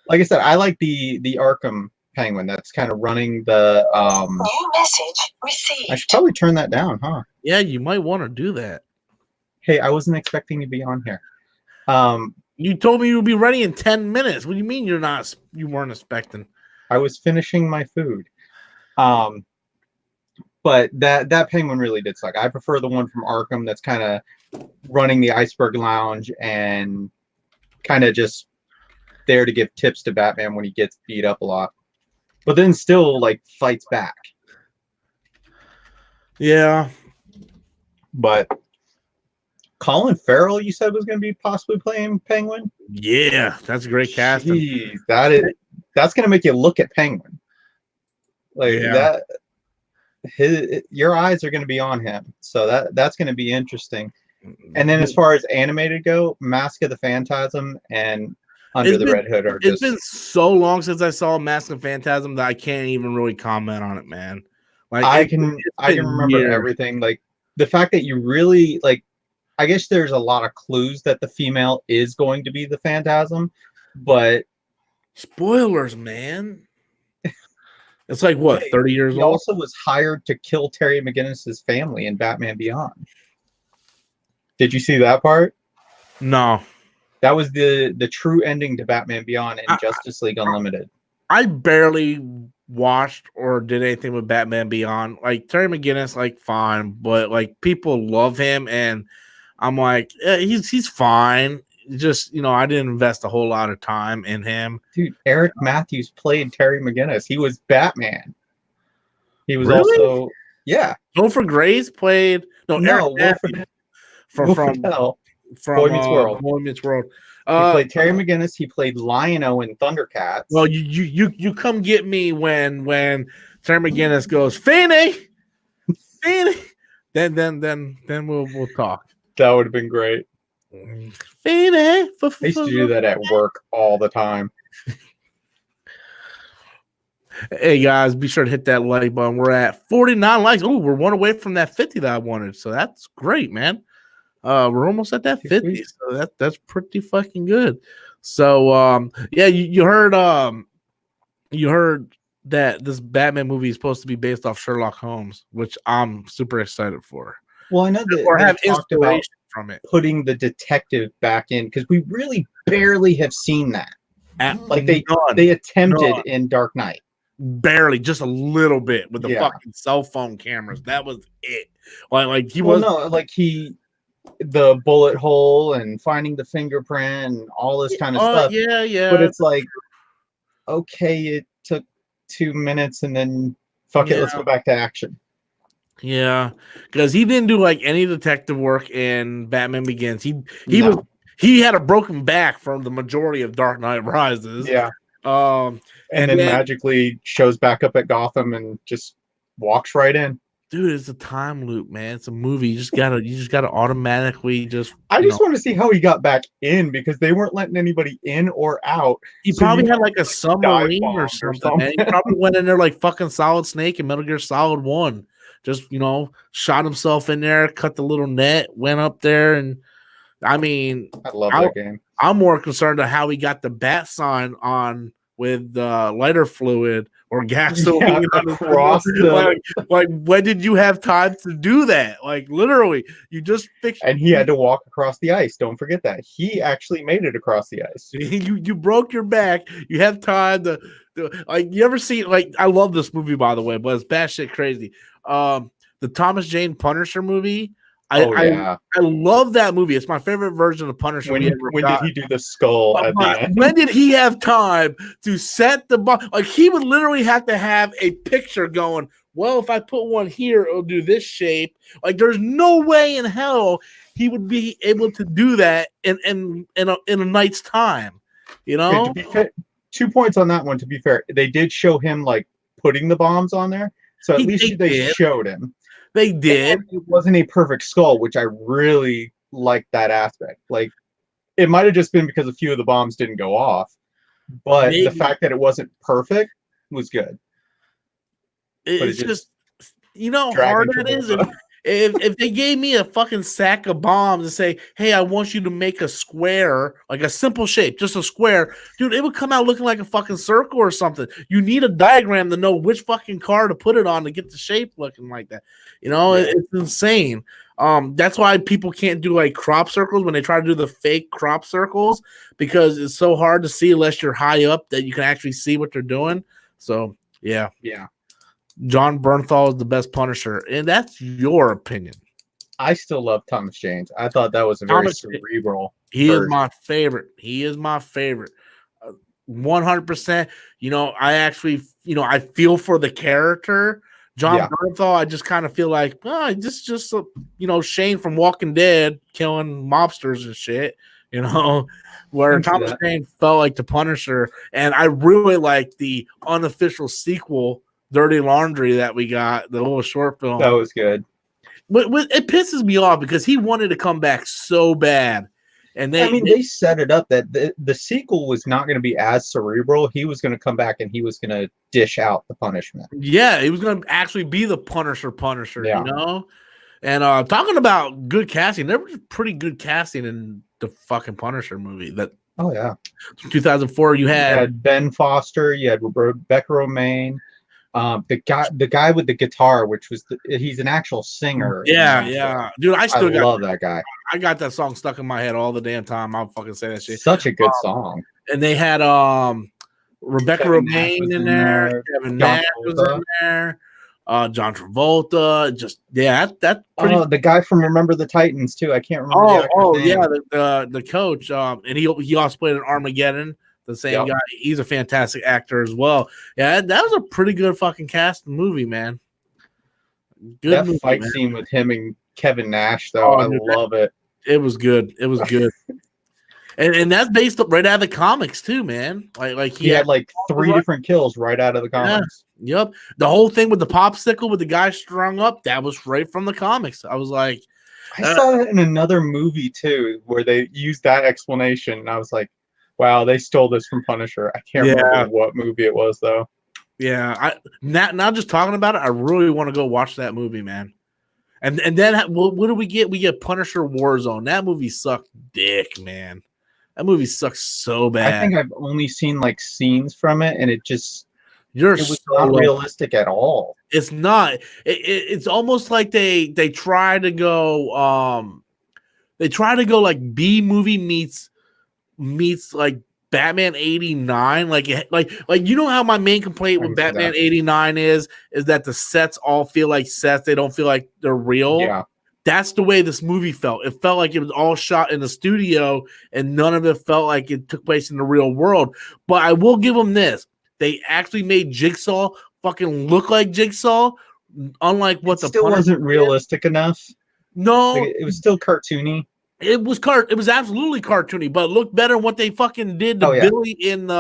Like I said, I like the Arkham penguin that's kind of running the. New message received. I should probably turn that down, huh? Yeah, you might want to do that. Hey, I wasn't expecting to be on here. You told me you would be ready in 10 minutes. What do you mean you weren't expecting? I was finishing my food. But that penguin really did suck. I prefer the one from Arkham that's kind of running the Iceberg Lounge and kind of just there to give tips to Batman when he gets beat up a lot. But then still, like, fights back. Yeah. But Colin Farrell, you said, was going to be possibly playing Penguin? Yeah, that's a great casting. Jeez, that's going to make you look at Penguin. Like, Yeah. your eyes are going to be on him. So that's going to be interesting. And then as far as animated go, Mask of the Phantasm and Under the Red Hood are just... It's been so long since I saw Mask of Phantasm that I can't even really comment on it, man. Like, I can remember everything. Like, the fact that you really, like, I guess there's a lot of clues that the female is going to be the Phantasm, but spoilers, man. It's like, what, 30 years old? He also was hired to kill Terry McGinnis's family in Batman Beyond. Did you see that part? No. That was the true ending to Batman Beyond and Justice League Unlimited. I barely watched or did anything with Batman Beyond. Like, Terry McGinnis, like, fine, but like, people love him, and I'm like, he's fine. Just, I didn't invest a whole lot of time in him. Dude, Eric Matthews played Terry McGinnis. He was Batman. He was really? also, yeah. Wilford Grace played Wilford from Boy Meets World. Boy Meets World. He played Terry McGinnis. He played Lion-O in Thundercats. Well, you come get me when Terry McGinnis goes, Fanny, then we'll talk. That would have been great. Fanny. I used to do that at work all the time. Hey guys, be sure to hit that like button. We're at 49 likes. Oh, we're one away from that 50 that I wanted. So that's great, man. We're almost at that 50. So that's pretty fucking good. So yeah, you heard that this Batman movie is supposed to be based off Sherlock Holmes, which I'm super excited for. Well, I know that or have inspiration from it. Putting the detective back in, because we really barely have seen that. They attempted in Dark Knight. Barely, just a little bit with the fucking cell phone cameras. That was it. Like he was the bullet hole and finding the fingerprint and all this kind of stuff. Yeah. But it's like, okay, it took 2 minutes and then let's go back to action. Yeah, because he didn't do like any detective work in Batman Begins. He had a broken back from the majority of Dark Knight Rises. Yeah. And then magically shows back up at Gotham and just walks right in. Dude, it's a time loop, man. It's a movie. You just gotta automatically just. I just want to see how he got back in, because they weren't letting anybody in or out. He probably had like a submarine or something. Man. He probably went in there like fucking Solid Snake and Metal Gear Solid 1. Just, shot himself in there, cut the little net, went up there, and I mean, I love that game. I'm more concerned of how he got the bat sign on with lighter fluid or gasoline across the. like when did you have time to do that? Like literally, you just fixed. And he had to walk across the ice. Don't forget that he actually made it across the ice. You broke your back. You have time to like. You ever see like? I love this movie by the way, but it's batshit crazy. The Thomas Jane Punisher movie. I love that movie. It's my favorite version of Punisher. When did he do the skull at the end? When did he have time to set the bomb? Like he would literally have to have a picture going. Well, if I put one here, it'll do this shape. Like there's no way in hell he would be able to do that in a night's time. You know. Okay, to be fair, 2 points on that one. To be fair, they did show him like putting the bombs on there, so at least they showed him. They did. And it wasn't a perfect skull, which I really liked that aspect. Like, it might have just been because a few of the bombs didn't go off, but the fact that it wasn't perfect was good. It's just you know how hard it is. If they gave me a fucking sack of bombs and say, hey, I want you to make a square, like a simple shape, just a square, dude, it would come out looking like a fucking circle or something. You need a diagram to know which fucking car to put it on to get the shape looking like that. You know, it's insane. That's why people can't do like crop circles when they try to do the fake crop circles, because it's so hard to see unless you're high up that you can actually see what they're doing. So, yeah. John Bernthal is the best Punisher, and that's your opinion. I still love Thomas Jane. I thought that was a very cerebral. He is my favorite. 100%. You know, I actually, I feel for the character. John Bernthal, I just kind of feel like, just Shane from Walking Dead killing mobsters and shit, where Thomas Jane felt like the Punisher. And I really like the unofficial sequel, Dirty Laundry, that we got, the little short film. That was good. But it pisses me off because he wanted to come back so bad. And they set it up that the sequel was not going to be as cerebral. He was going to come back and he was going to dish out the punishment. Yeah, he was going to actually be the Punisher, And talking about good casting, there was pretty good casting in the fucking Punisher movie. 2004, you had Ben Foster, you had Rebecca Romaine. The guy with the guitar, which was he's an actual singer. Yeah, dude, I love that guy. I got that song stuck in my head all the damn time. I'll fucking say that shit. Such a good song. And they had Rebecca Romaine in there. Kevin Nash was in there. John Travolta. That's pretty. The guy from Remember the Titans too. I can't remember. The coach. And he also played in Armageddon. The same guy. He's a fantastic actor as well. Yeah, that was a pretty good fucking cast movie, man. That fight scene with him and Kevin Nash, though, I love it. It was good. and that's based up right out of the comics too, man. Like he had like 3 different kills right out of the comics. Yeah. Yep. The whole thing with the popsicle with the guy strung up, that was right from the comics. I was like, I saw that in another movie too, where they used that explanation, and I was like, wow, they stole this from Punisher. I can't remember what movie it was, though. Yeah, not just talking about it, I really want to go watch that movie, man. And then what do we get? We get Punisher Warzone. That movie sucked dick, man. That movie sucks so bad. I think I've only seen like scenes from it, and it was so not realistic at all. It's not. It's almost like they try to go like B movie meets like Batman 89, like you know how my main complaint with Batman 89 is that the sets all feel like sets, they don't feel like they're real. Yeah, that's the way this movie felt. It felt like it was all shot in the studio and none of it felt like it took place in the real world. But I will give them this: they actually made Jigsaw fucking look like Jigsaw, unlike what the still wasn't realistic enough. No, it was still cartoony. It was absolutely cartoony, but it looked better than what they fucking did to Billy in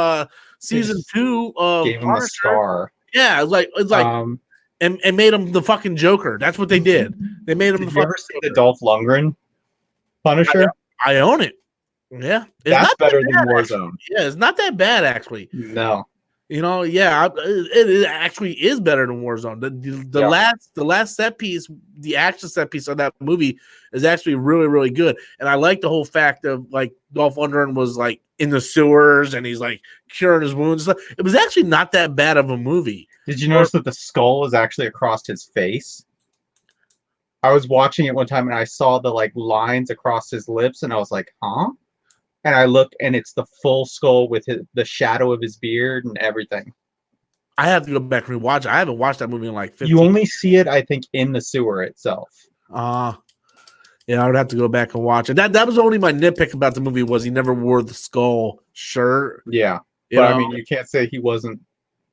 season 2 of gave him a scar. Yeah, it's like and made him the fucking Joker. That's what they did. They made him. Did you ever see the Dolph Lundgren Punisher? I own it. Yeah, that's better than Warzone. Yeah, it's not that bad actually. No, Yeah, it actually is better than Warzone. The last set piece, the action set piece of that movie is actually really, really good. And I like the whole fact of like Dolph Lundgren was like in the sewers and he's like curing his wounds. It was actually not that bad of a movie. Did you notice that the skull is actually across his face? I was watching it one time and I saw the like lines across his lips and I was like, huh? And I look and it's the full skull with the shadow of his beard and everything. I have to go back and rewatch it. I haven't watched that movie in like 15 You only see it, I think, in the sewer itself. yeah, I would have to go back and watch it. That was only my nitpick about the movie was he never wore the skull shirt. Yeah. But I mean, you can't say he wasn't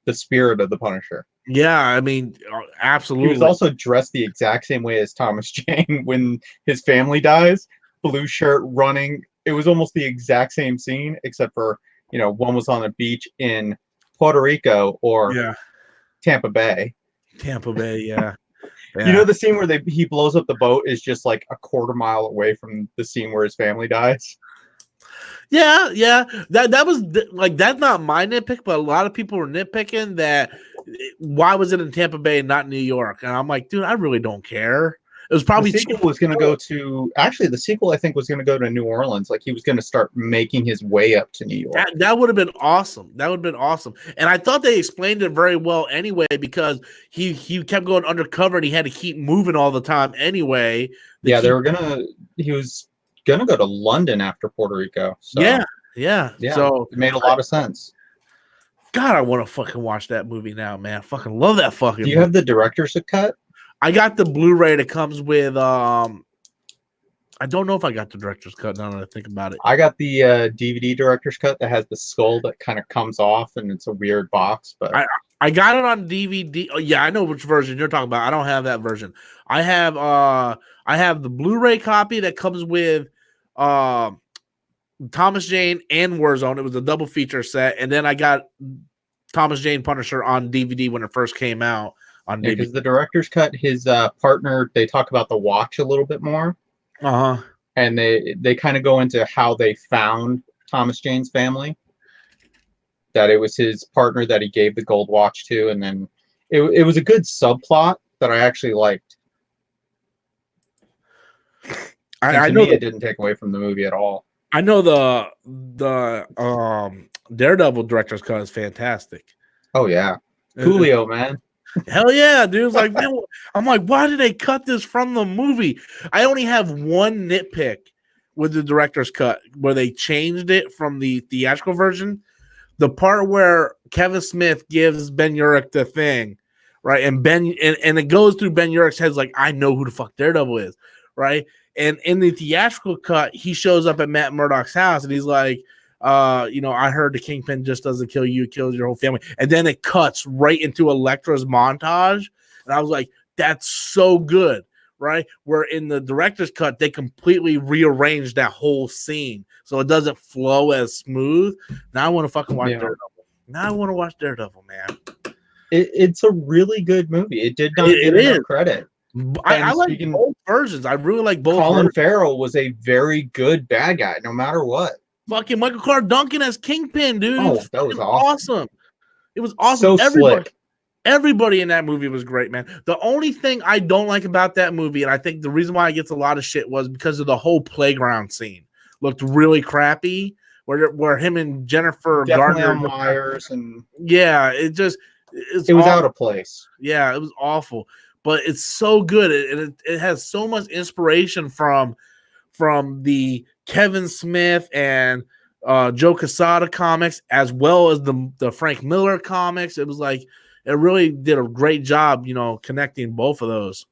the spirit of the Punisher. Yeah, I mean, absolutely. He was also dressed the exact same way as Thomas Jane when his family dies. Blue shirt running. It was almost the exact same scene, except for, one was on a beach in Puerto Rico or Tampa Bay. Tampa Bay, yeah. The scene where he blows up the boat is just like a quarter mile away from the scene where his family dies. Yeah. That was like, that's not my nitpick, but a lot of people were nitpicking that why was it in Tampa Bay and not New York? And I'm like, dude, I really don't care. It was probably the sequel was going to go to the sequel. I think was going to go to New Orleans. Like he was going to start making his way up to New York. That would have been awesome. And I thought they explained it very well anyway because he kept going undercover and he had to keep moving all the time anyway. He was gonna go to London after Puerto Rico. So. Yeah. So it made a lot of sense. God, I want to fucking watch that movie now, man. I fucking love that fucking. Do you have the director's cut? I got the Blu-ray that comes with I don't know if I got the director's cut now that I think about it. I got the DVD director's cut that has the skull that kind of comes off and it's a weird box, but I got it on DVD. Oh, yeah, I know which version you're talking about. I don't have that version. I have the Blu-ray copy that comes with Thomas Jane and Warzone. It was a double feature set, and then I got Thomas Jane Punisher on DVD when it first came out. Because the director's cut, his partner, they talk about the watch a little bit more. And they kind of go into how they found Thomas Jane's family. That it was his partner that he gave the gold watch to, and then it was a good subplot that I actually liked. I know it didn't take away from the movie at all. I know the Daredevil director's cut is fantastic. Oh yeah, Julio, man. Hell yeah, dude. It's like, man, I'm like, why did they cut this from the movie? I only have one nitpick with the director's cut where they changed it from the theatrical version. The part where Kevin Smith gives Ben Urich the thing, right? And and it goes through Ben Urich's head like, I know who the fuck Daredevil is, right? And in the theatrical cut, he shows up at Matt Murdock's house and he's like, I heard the Kingpin just doesn't kill you, it kills your whole family. And then it cuts right into Elektra's montage. And I was like, that's so good, right? Where in the director's cut, they completely rearranged that whole scene. So it doesn't flow as smooth. Now I want to fucking watch Daredevil. Now I want to watch Daredevil, man. It's a really good movie. It did not get enough credit. I like both versions. I really like both. Colin Farrell was a very good bad guy, no matter what. Fucking Michael Clark Duncan as Kingpin, dude. Oh, that was awesome. It was awesome. So slick. Everybody in that movie was great, man. The only thing I don't like about that movie, and I think the reason why it gets a lot of shit was because of the whole playground scene. Looked really crappy. Where him and Jennifer Gardner Myers and it was out of place. Yeah, it was awful. But it's so good. It has so much inspiration from the Kevin Smith and Joe Quesada comics, as well as the Frank Miller comics. It was like it really did a great job, connecting both of those.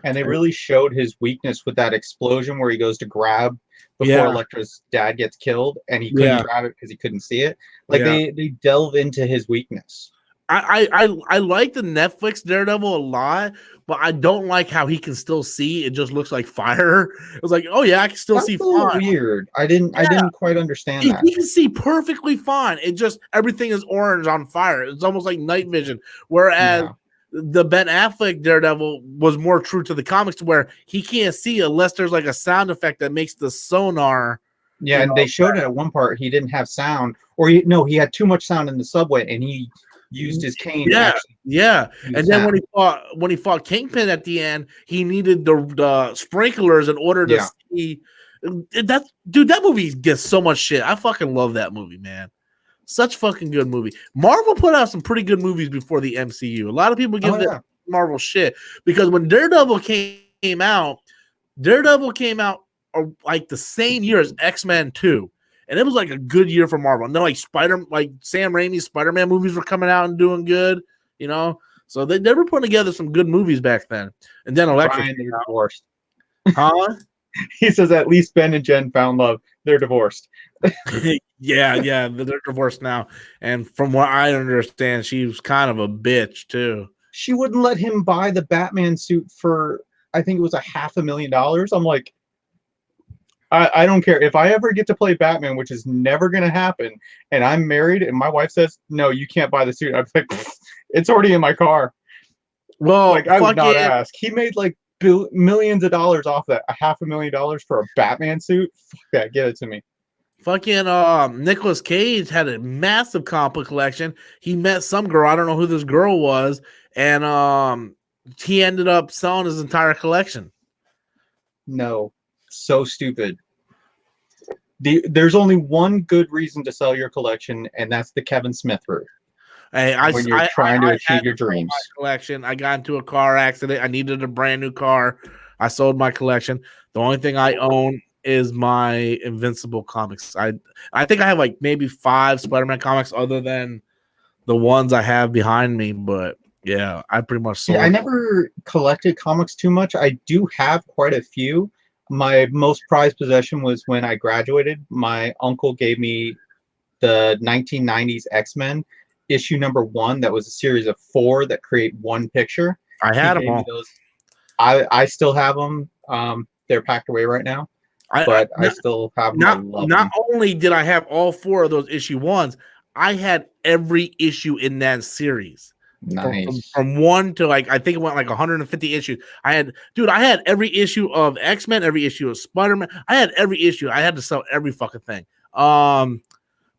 And they really showed his weakness with that explosion where he goes to grab before Elektra's dad gets killed, and he couldn't grab it because he couldn't see it. Like they delve into his weakness. I like the Netflix Daredevil a lot, but I don't like how he can still see. It just looks like fire. It was like, oh yeah, I can still see fine. Weird. I didn't quite understand that. He can see perfectly fine. It just everything is orange on fire. It's almost like night vision. Whereas the Ben Affleck Daredevil was more true to the comics, where he can't see unless there's like a sound effect that makes the sonar. Yeah, and they showed it at one part. He didn't have sound, or he had too much sound in the subway, and he used his cane. Yeah, to actually yeah. do And then sound. when he fought Kingpin at the end, he needed the sprinklers in order to Yeah. see. That movie gets so much shit. I fucking love that movie, man. Such fucking good movie. Marvel put out some pretty good movies before the MCU. A lot of people give Marvel shit because when Daredevil came out like the same year as X-Men 2. And it was like a good year for Marvel. And then like Sam Raimi's Spider-Man movies were coming out and doing good, you know. So they were putting together some good movies back then. And then Electra. Brian, they're divorced. Huh? He says at least Ben and Jen found love. They're divorced. yeah, they're divorced now. And from what I understand, she was kind of a bitch too. She wouldn't let him buy the Batman suit for, I think it was $500,000. I'm like, I don't care. If I ever get to play Batman, which is never going to happen, and I'm married and my wife says, no, you can't buy the suit, I'm like, it's already in my car. Well, like, I would not ask. He made like millions of dollars off that. $500,000 for a Batman suit? Fuck that. Get it to me. Fucking Nicolas Cage had a massive comic collection. He met some girl. I don't know who this girl was. And he ended up selling his entire collection. No. So stupid. There's only one good reason to sell your collection, and that's the Kevin Smith route. Hey, when you're trying to achieve your dreams. My collection. I got into a car accident. I needed a brand new car. I sold my collection. The only thing I own is my Invincible comics. I think I have like maybe 5 Spider-Man comics other than the ones I have behind me, but yeah, I pretty much sold. Yeah, I never collected comics too much. I do have quite a few. My most prized possession was when I graduated. My uncle gave me the 1990s X-Men issue number 1. That was a series of 4 that create one picture. I had them all. Those. I still have them. They're packed away right now, but I still have them. Not only did I have all 4 of those issue 1s, I had every issue in that series. Nice. From 1 to like I think it went like 150 issues. I had every issue of X-Men, every issue of Spider-Man. I had every issue. I had to sell every fucking thing.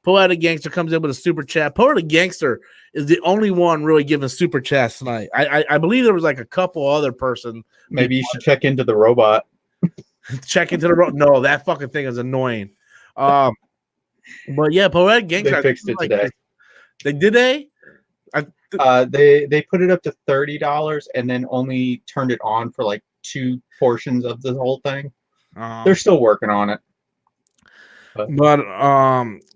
Poetic Gangster comes in with a super chat. Poetic Gangster is the only one really giving super chats tonight. I believe there was like a couple other person. Maybe you should check into the robot. Check into the robot. No, that fucking thing is annoying. But yeah, Poetic Gangster. They fixed it today. They did they put it up to $30 and then only turned it on for like 2 portions of the whole thing. They're still working on it. But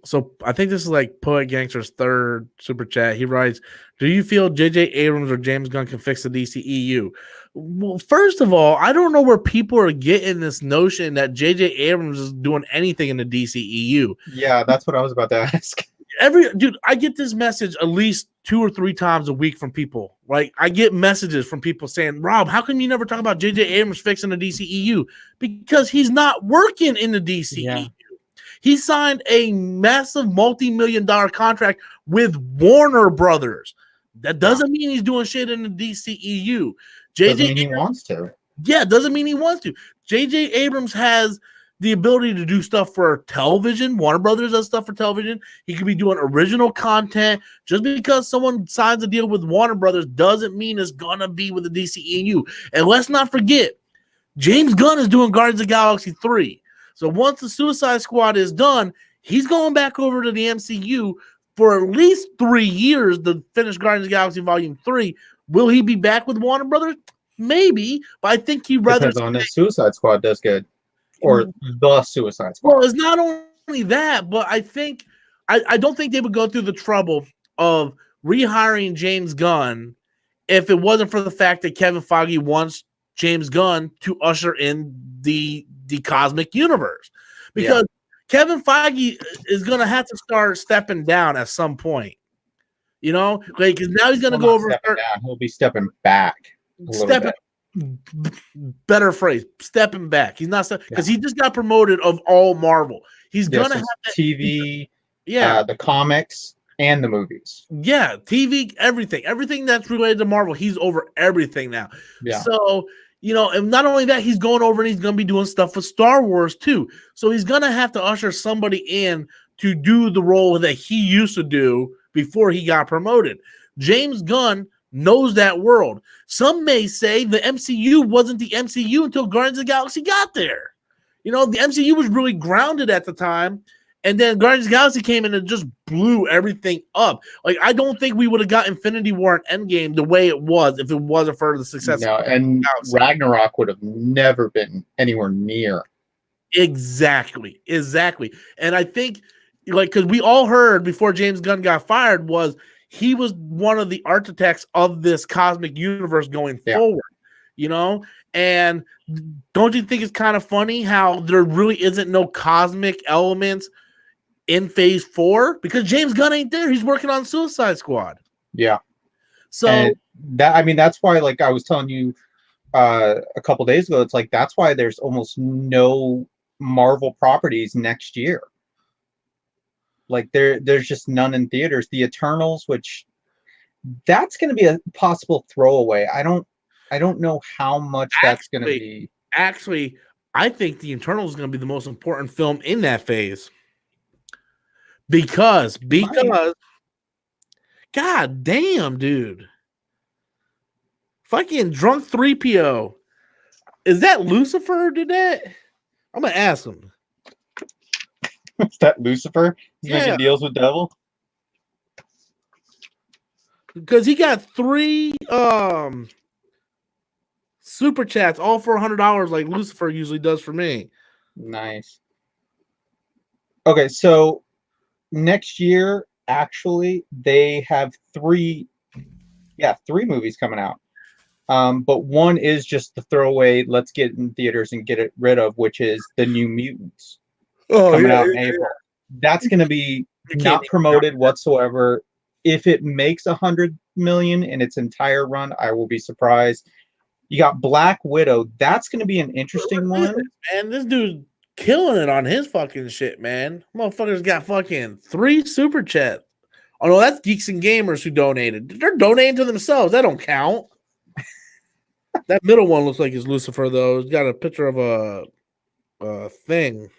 so I think this is like Poet Gangster's 3rd super chat. He writes, "Do you feel J.J. Abrams or James Gunn can fix the DCEU?" Well, first of all, I don't know where people are getting this notion that J.J. Abrams is doing anything in the DCEU. Yeah, that's what I was about to ask. I get this message at least 2 or 3 times a week from people. Like, I get messages from people saying, "Rob, how come you never talk about J.J. Abrams fixing the DCEU?" Because he's not working in the DCEU. Yeah. He signed a massive multi-million-dollar contract with Warner Brothers. That doesn't mean he's doing shit in the DCEU. Doesn't mean he wants to. Yeah, doesn't mean he wants to. J.J. Abrams has the ability to do stuff for television. Warner Brothers does stuff for television. He could be doing original content. Just because someone signs a deal with Warner Brothers doesn't mean it's going to be with the DCEU. And let's not forget, James Gunn is doing Guardians of the Galaxy 3. So once the Suicide Squad is done, he's going back over to the MCU for at least 3 years to finish Guardians of the Galaxy Volume 3. Will he be back with Warner Brothers? Maybe, but I think he'd rather... Depends on if Suicide Squad does good. Or the Suicide Squad. Well, it's not only that, but I think... I don't think they would go through the trouble of rehiring James Gunn if it wasn't for the fact that Kevin Feige wants James Gunn to usher in the cosmic universe, because Kevin Feige is going to have to start stepping down at some point, you know, like, because now he's going to go over. He'll be stepping back. Better phrase, stepping back. He's not because he just got promoted of all Marvel. He's going to have that, TV, the comics and the movies. Yeah, TV, everything that's related to Marvel. He's over everything now. Yeah. So, you know, and not only that, he's going over and he's going to be doing stuff with Star Wars too. So he's going to have to usher somebody in to do the role that he used to do before he got promoted. James Gunn knows that world. Some may say the MCU wasn't the MCU until Guardians of the Galaxy got there. You know, the MCU was really grounded at the time, and then Guardians of the Galaxy came in and just blew everything up. Like, I don't think we would have got Infinity War and Endgame the way it was if it wasn't for the success. No, and Ragnarok would have never been anywhere near. Exactly. And I think, like, because we all heard before James Gunn got fired was he was one of the architects of this cosmic universe going forward, you know? And don't you think it's kind of funny how there really isn't no cosmic elements in Phase 4? Because James Gunn ain't there. He's working on Suicide Squad. Yeah. So and that's why, like I was telling you a couple days ago, it's like that's why there's almost no Marvel properties next year. Like there's just none in theaters. The Eternals, which that's going to be a possible throwaway. I don't know how much that's going to be. Actually, I think the Eternals is going to be the most important film in that phase. Because God damn, dude. Fucking drunk 3PO. Is that Lucifer did that? I'm going to ask him. Is that Lucifer? He's making deals with Devil? Because he got 3 super chats, all for $100, like Lucifer usually does for me. Nice. Okay, so next year, actually, they have 3 movies coming out. But one is just the throwaway, let's get in theaters and get it rid of, which is the New Mutants coming out in April. That's going to be not promoted whatsoever. If it makes $100 million in its entire run, I will be surprised. You got Black Widow. That's going to be an interesting one. And this dude's killing it on his fucking shit, man. Motherfuckers got fucking 3 super chats. Oh no, that's Geeks and Gamers who donated. They're donating to themselves. That don't count. That middle one looks like it's Lucifer, though. It's got a picture of a thing.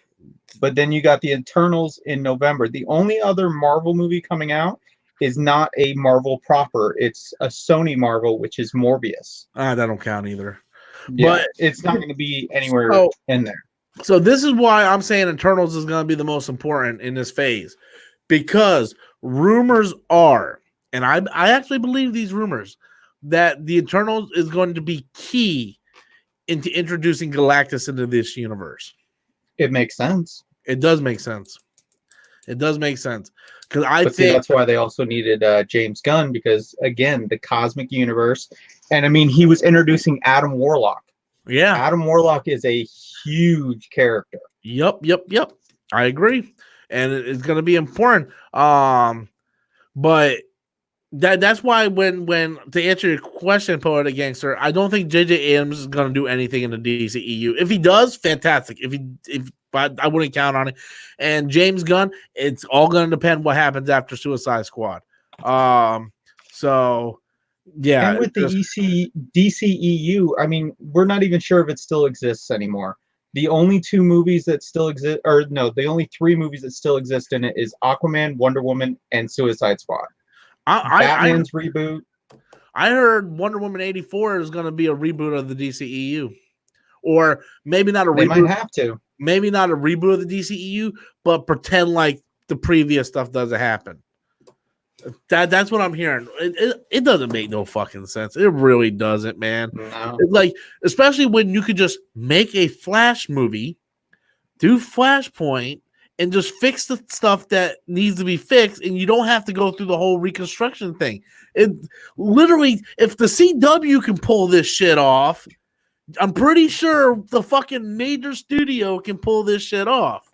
But then you got the Eternals in November. The only other Marvel movie coming out is not a Marvel proper. It's a Sony Marvel, which is Morbius. That don't count either. Yeah, but it's not going to be anywhere in there. So this is why I'm saying Eternals is going to be the most important in this phase. Because rumors are, and I actually believe these rumors, that the Eternals is going to be key into introducing Galactus into this universe. It makes sense. It does make sense. Because I think that's why they also needed James Gunn, because again, the cosmic universe, and I mean, he was introducing Adam Warlock. Yeah, Adam Warlock is a huge character. Yep. I agree, and it's going to be important. But that's why when to answer your question, Poetic Gangster, I don't think J.J. Abrams is going to do anything in the DCEU. If he does, fantastic. But I wouldn't count on it. And James Gunn, it's all going to depend what happens after Suicide Squad. So yeah. And with the DCEU, I mean, we're not even sure if it still exists anymore. The only 2 movies that still exist, or no, the only 3 movies that still exist in it is Aquaman, Wonder Woman, and Suicide Squad. Batman's reboot. I heard Wonder Woman 84 is going to be a reboot of the DCEU. Or maybe not a reboot. They might have to. Maybe not a reboot of the DCEU, but pretend like the previous stuff doesn't happen. That's what I'm hearing. It doesn't make no fucking sense. It really doesn't, man. No. Like, especially when you could just make a Flash movie, do Flashpoint, and just fix the stuff that needs to be fixed, and you don't have to go through the whole reconstruction thing. It literally, if the CW can pull this shit off, I'm pretty sure the fucking major studio can pull this shit off.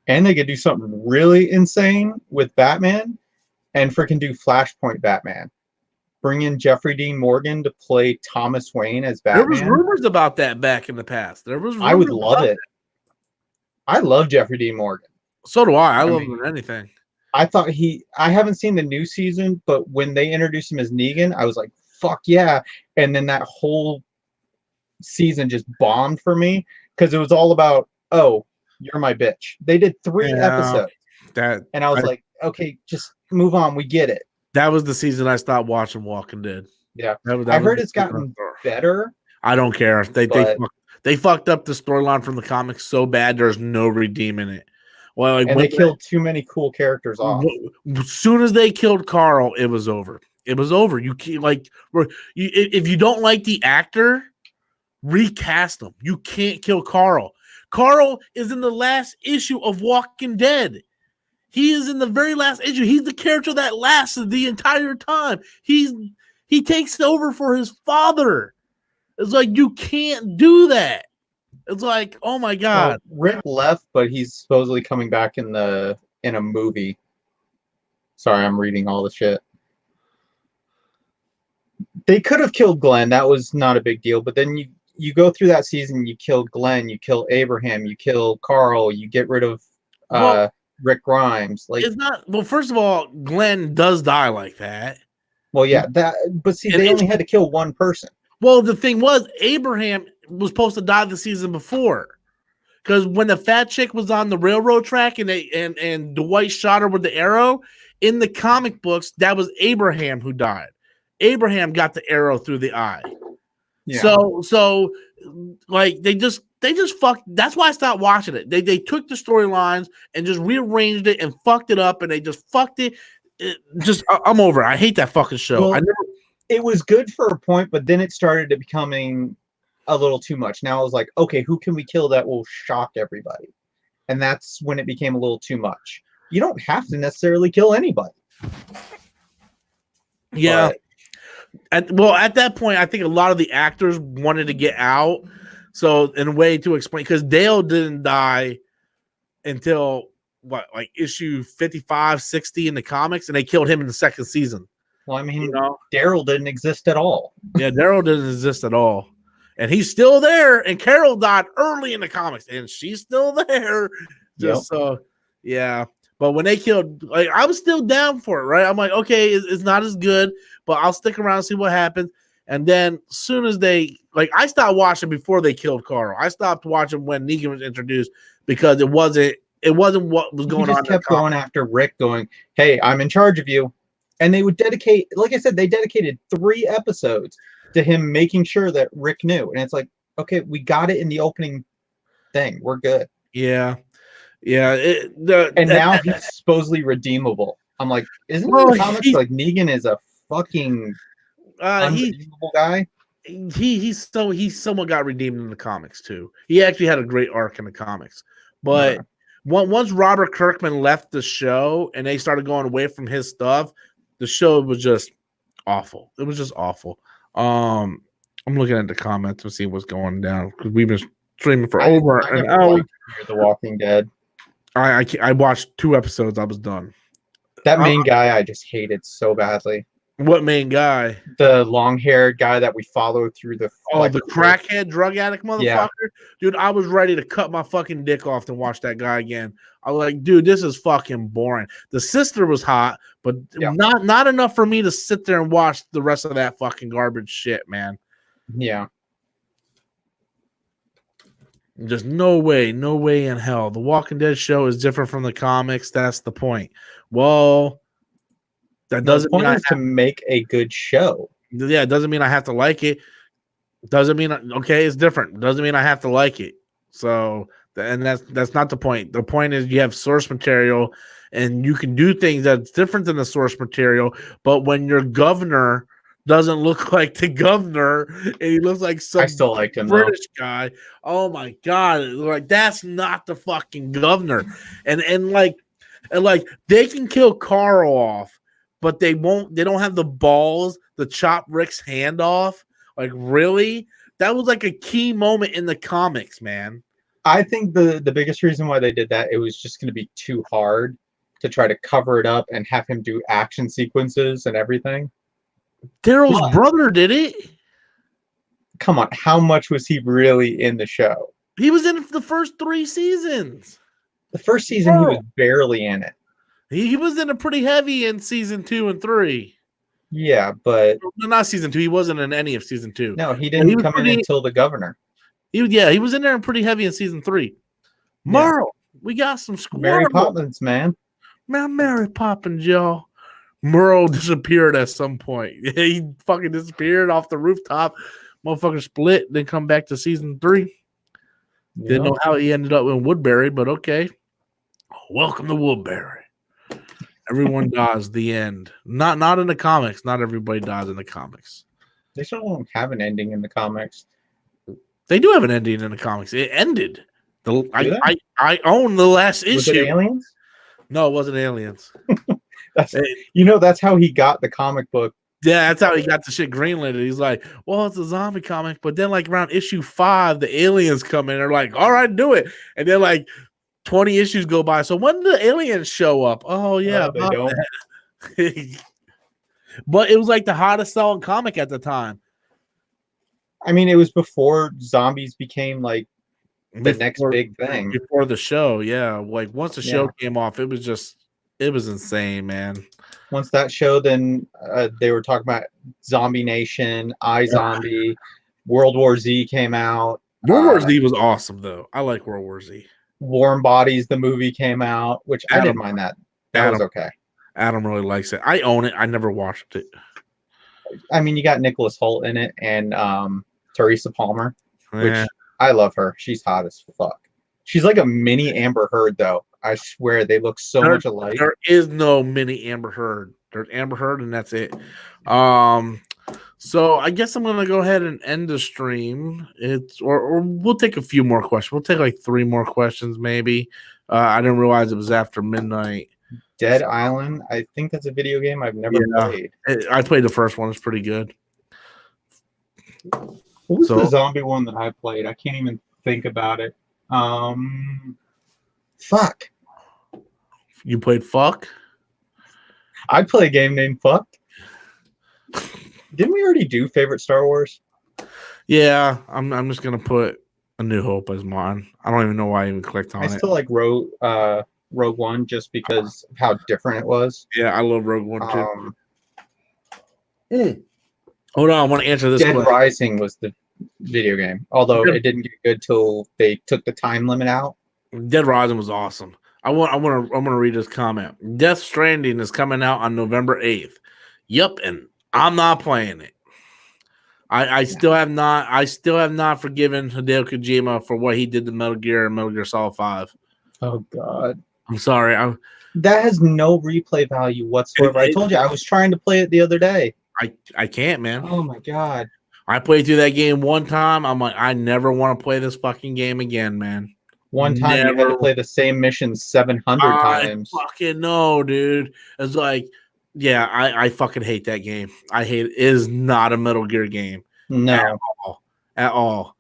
And they could do something really insane with Batman and freaking do Flashpoint Batman. Bring in Jeffrey Dean Morgan to play Thomas Wayne as Batman. There was rumors about that back in the past. I would love it. I love Jeffrey Dean Morgan. So do I. I love him in anything. I thought I haven't seen the new season, but when they introduced him as Negan, I was like, fuck yeah. And then that whole season just bombed for me because it was all about, oh, you're my bitch. They did 3 episodes. And I was like, okay, just move on. We get it. That was the season I stopped watching Walking Dead. Yeah, that I heard it's gotten better. I don't care. They fucked up the storyline from the comics so bad. There's no redeeming it. Well, like, and they killed too many cool characters off. As soon as they killed Carl, it was over. It was over. You can't, like, if you don't like the actor, recast him. You can't kill Carl. Carl is in the last issue of Walking Dead. He is in the very last issue. He's the character that lasted the entire time. He takes over for his father. It's like, you can't do that. It's like, oh my god. Rick left, but he's supposedly coming back in a movie. Sorry, I'm reading all the shit. They could have killed Glenn. That was not a big deal. But then you go through that season, you kill Glenn, you kill Abraham, you kill Carl, you get rid of Rick Grimes. Like, it's not. Well, first of all, Glenn does die like that. Well, yeah, but see, they only had to kill one person. Well, the thing was, Abraham was supposed to die the season before, because when the fat chick was on the railroad track and Dwight shot her with the arrow, in the comic books, that was Abraham who died. Abraham got the arrow through the eye. Yeah. So like they just fucked. That's why I stopped watching it. They took the storylines and just rearranged it and fucked it up, and they just fucked it. I'm over it. I hate that fucking show. Well, it was good for a point, but then it started to becoming a little too much. Now I was like, okay, who can we kill that will shock everybody? And that's when it became a little too much. You don't have to necessarily kill anybody. Yeah. At that point, I think a lot of the actors wanted to get out. So, in a way to explain, because Dale didn't die until issue 55, 60 in the comics, and they killed him in the second season. Well, I mean, Daryl didn't exist at all. Yeah, Daryl didn't exist at all. And he's still there. And Carol died early in the comics, and she's still there. Yeah. But when they killed, I was still down for it, right? I'm like, okay, it's not as good, but I'll stick around and see what happens. And then as soon as I stopped watching before they killed Carl. I stopped watching when Negan was introduced because it wasn't what was going on. He just kept going after Rick, going, hey, I'm in charge of you. And they would dedicate, like I said, they dedicated 3 episodes to him making sure that Rick knew. And it's like, okay, we got it in the opening thing. We're good. Yeah. Yeah. Now he's supposedly redeemable. I'm like, isn't it in the comics like Negan is a fucking unredeemable guy? He somewhat got redeemed in the comics too. He actually had a great arc in the comics. But once Robert Kirkman left the show and they started going away from his stuff, the show was just awful. It was just awful. I'm looking at the comments to see what's going down because we've been streaming for over an hour. The Walking Dead. I watched 2 episodes. I was done. That main guy I just hated so badly. What main guy? The long-haired guy that we followed through the... the crackhead, drug addict motherfucker? Yeah. Dude, I was ready to cut my fucking dick off to watch that guy again. I was like, dude, this is fucking boring. The sister was hot, but not enough for me to sit there and watch the rest of that fucking garbage shit, man. Yeah. Just no way in hell. The Walking Dead show is different from the comics. That's the point. Well... That doesn't mean I have to make a good show. Yeah, it doesn't mean I have to like it. Doesn't mean it's different. Doesn't mean I have to like it. So, and that's not the point. The point is you have source material, and you can do things that's different than the source material. But when your governor doesn't look like the governor, and he looks like some I still like him, British guy. Oh my god! Like that's not the fucking governor. And they can kill Carl off. But they don't have the balls to chop Rick's hand off. Like, really? That was like a key moment in the comics, man. I think the biggest reason why they did that, it was just going to be too hard to try to cover it up and have him do action sequences and everything. Daryl's brother did it. Come on, how much was he really in the show? He was in the first 3 seasons. The first season, he was barely in it. He was in a pretty heavy in season 2 and 3. Yeah, but no, not season 2. He wasn't in any of season 2. No, he didn't come in until the governor. He was in there and pretty heavy in season 3. Marl, we got some squirrel. Mary Poppins, man. Mount Mary Poppins, y'all. Merle disappeared at some point. He fucking disappeared off the rooftop. Motherfucker split, then come back to season 3. Didn't know how he ended up in Woodbury, but okay. Welcome to Woodbury. Everyone dies. The end. Not in the comics. Not everybody dies in the comics. They still don't have an ending in the comics. They do have an ending in the comics. It ended. I own the last issue. Was it aliens? No, it wasn't aliens. That's how he got the comic book. Yeah, that's how he got the shit greenlit. He's like, well, it's a zombie comic, but then like around issue 5, the aliens come in. They're like, all right, do it. And then like 20 issues go by. So when do the aliens show up? Oh yeah, they don't. But it was like the hottest selling comic at the time. I mean, it was before zombies became like the next big thing. Before the show, yeah. Like once the show came off, it was insane, man. Once that show, then they were talking about Zombie Nation, iZombie, World War Z came out. World War Z was awesome, though. I like World War Z. Warm Bodies, the movie came out, which I didn't mind that. That was okay. Adam really likes it. I own it. I never watched it. I mean, you got Nicholas Hoult in it and Teresa Palmer, which I love her. She's hot as fuck. She's like a mini Amber Heard, though. I swear they look so much alike. There is no mini Amber Heard. There's Amber Heard, and that's it. So I guess I'm gonna go ahead and end the stream. Or we'll take a few more questions. We'll take like 3 more questions, maybe. I didn't realize it was after midnight. Dead Island. I think that's a video game I've never played. I played the first one. It's pretty good. What was the zombie one that I played? I can't even think about it. Fuck. You played Fuck? I play a game named Fuck. Didn't we already do favorite Star Wars? Yeah, I'm just gonna put A New Hope as mine. I don't even know why I even clicked on it. I still like Rogue One just because of how different it was. Yeah, I love Rogue One too. Hold on, I want to answer this Dead question. Rising was the video game, although it didn't get good till they took the time limit out. Dead Rising was awesome. I'm gonna read this comment. Death Stranding is coming out on November 8th. Yep, and I'm not playing it. I still have not forgiven Hideo Kojima for what he did to Metal Gear and Metal Gear Solid 5. Oh God. I'm sorry. That has no replay value whatsoever. I told you I was trying to play it the other day. I can't, man. Oh my God. I played through that game one time. I'm like, I never want to play this fucking game again, man. One time you had to play the same mission 700 times. Fucking no, dude. It's like, yeah, I fucking hate that game. I hate it. It is not a Metal Gear game. No. At all.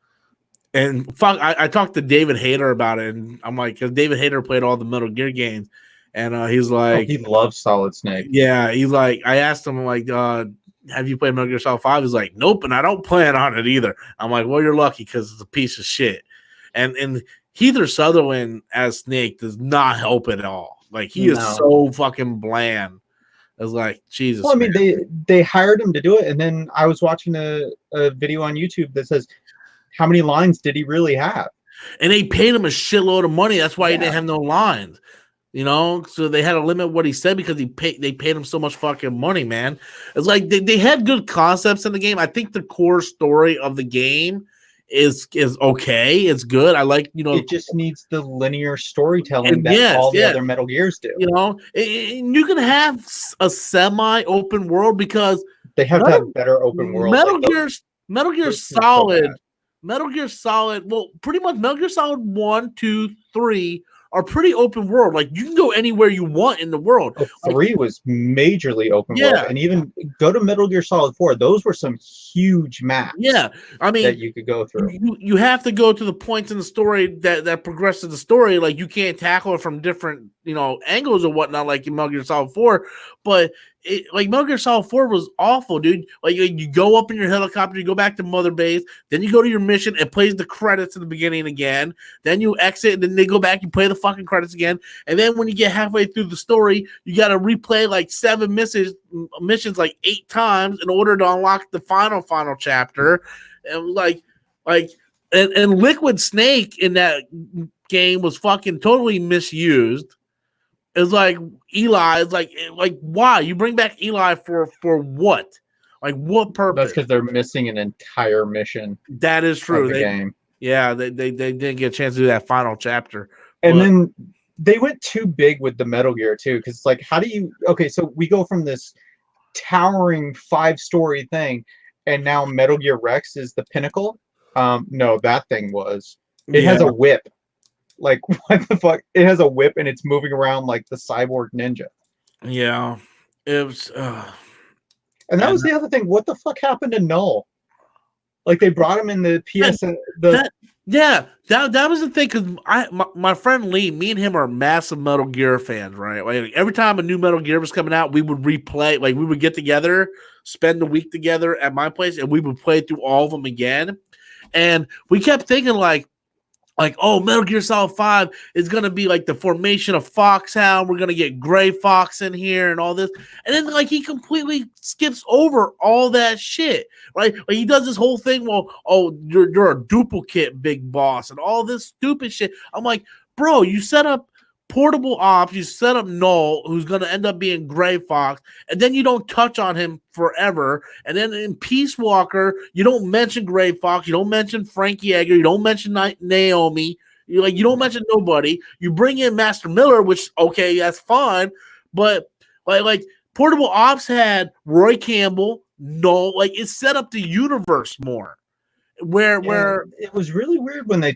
And fuck, I talked to David Hayter about it, and I'm like, because David Hayter played all the Metal Gear games, and he's like, he loves Solid Snake. Yeah, he's like, I asked him, like, have you played Metal Gear Solid 5? He's like, nope, and I don't plan on it either. I'm like, well, you're lucky because it's a piece of shit. And Heather Sutherland as Snake does not help at all. Like, he is so fucking bland. It's like, Jesus. Well, I mean, they hired him to do it, and then I was watching a video on YouTube that says, how many lines did he really have? And they paid him a shitload of money. That's why he didn't have no lines. You know, so they had to limit what he said because they paid him so much fucking money, man. It's like they had good concepts in the game. I think the core story of the game is okay. It's good. I like, you know, it just needs the linear storytelling that all the other Metal Gears do. You know, and you can have a semi-open world because they have to have better open world. Metal Gear Solid. Metal Gear Solid, well, pretty much Metal Gear Solid 1, 2, 3 are pretty open world. Like, you can go anywhere you want in the world. 3 was majorly open world. And even go to Metal Gear Solid 4. Those were some huge maps. Yeah. I mean, that you could go through. You have to go to the points in the story that progress to the story. Like, you can't tackle it from different, you know, angles or whatnot, like in Metal Gear Solid 4. But like Metal Gear Solid 4 was awful, dude. Like, you go up in your helicopter, you go back to Mother Base, then you go to your mission, it plays the credits in the beginning again, then you exit, and then they go back, you play the fucking credits again, and then when you get halfway through the story, you got to replay like 7 missions like 8 times in order to unlock the final chapter. And and Liquid Snake in that game was fucking totally misused. It's like Eli. It's like why you bring back Eli for what? Like what purpose? That's because they're missing an entire mission. That is true. Of the game. Yeah, they didn't get a chance to do that final chapter. And then they went too big with the Metal Gear too, because it's like, how do you? Okay, so we go from this towering 5-story thing, and now Metal Gear Rex is the pinnacle. No, that thing was. It has a whip. Like, what the fuck? It has a whip and it's moving around like the cyborg ninja. Yeah, it was. And that was the other thing. What the fuck happened to Null? Like they brought him in the PS. That was the thing because my friend Lee, me and him are massive Metal Gear fans, right? Like every time a new Metal Gear was coming out, we would replay. Like we would get together, spend the week together at my place, and we would play through all of them again. And we kept thinking like, oh, Metal Gear Solid 5 is going to be like the formation of Foxhound. We're going to get Gray Fox in here and all this. And then like he completely skips over all that shit, right? Like he does this whole thing, well, oh, you're a duplicate, big boss, and all this stupid shit. I'm like, bro, you set up Portable Ops, you set up Null, who's going to end up being Gray Fox, and then you don't touch on him forever. And then in Peace Walker, you don't mention Gray Fox, you don't mention Frankie Edgar, you don't mention Naomi, you don't mention nobody. You bring in Master Miller, which okay, that's fine, but like Portable Ops had Roy Campbell, Null, like it set up the universe more. Where it was really weird when they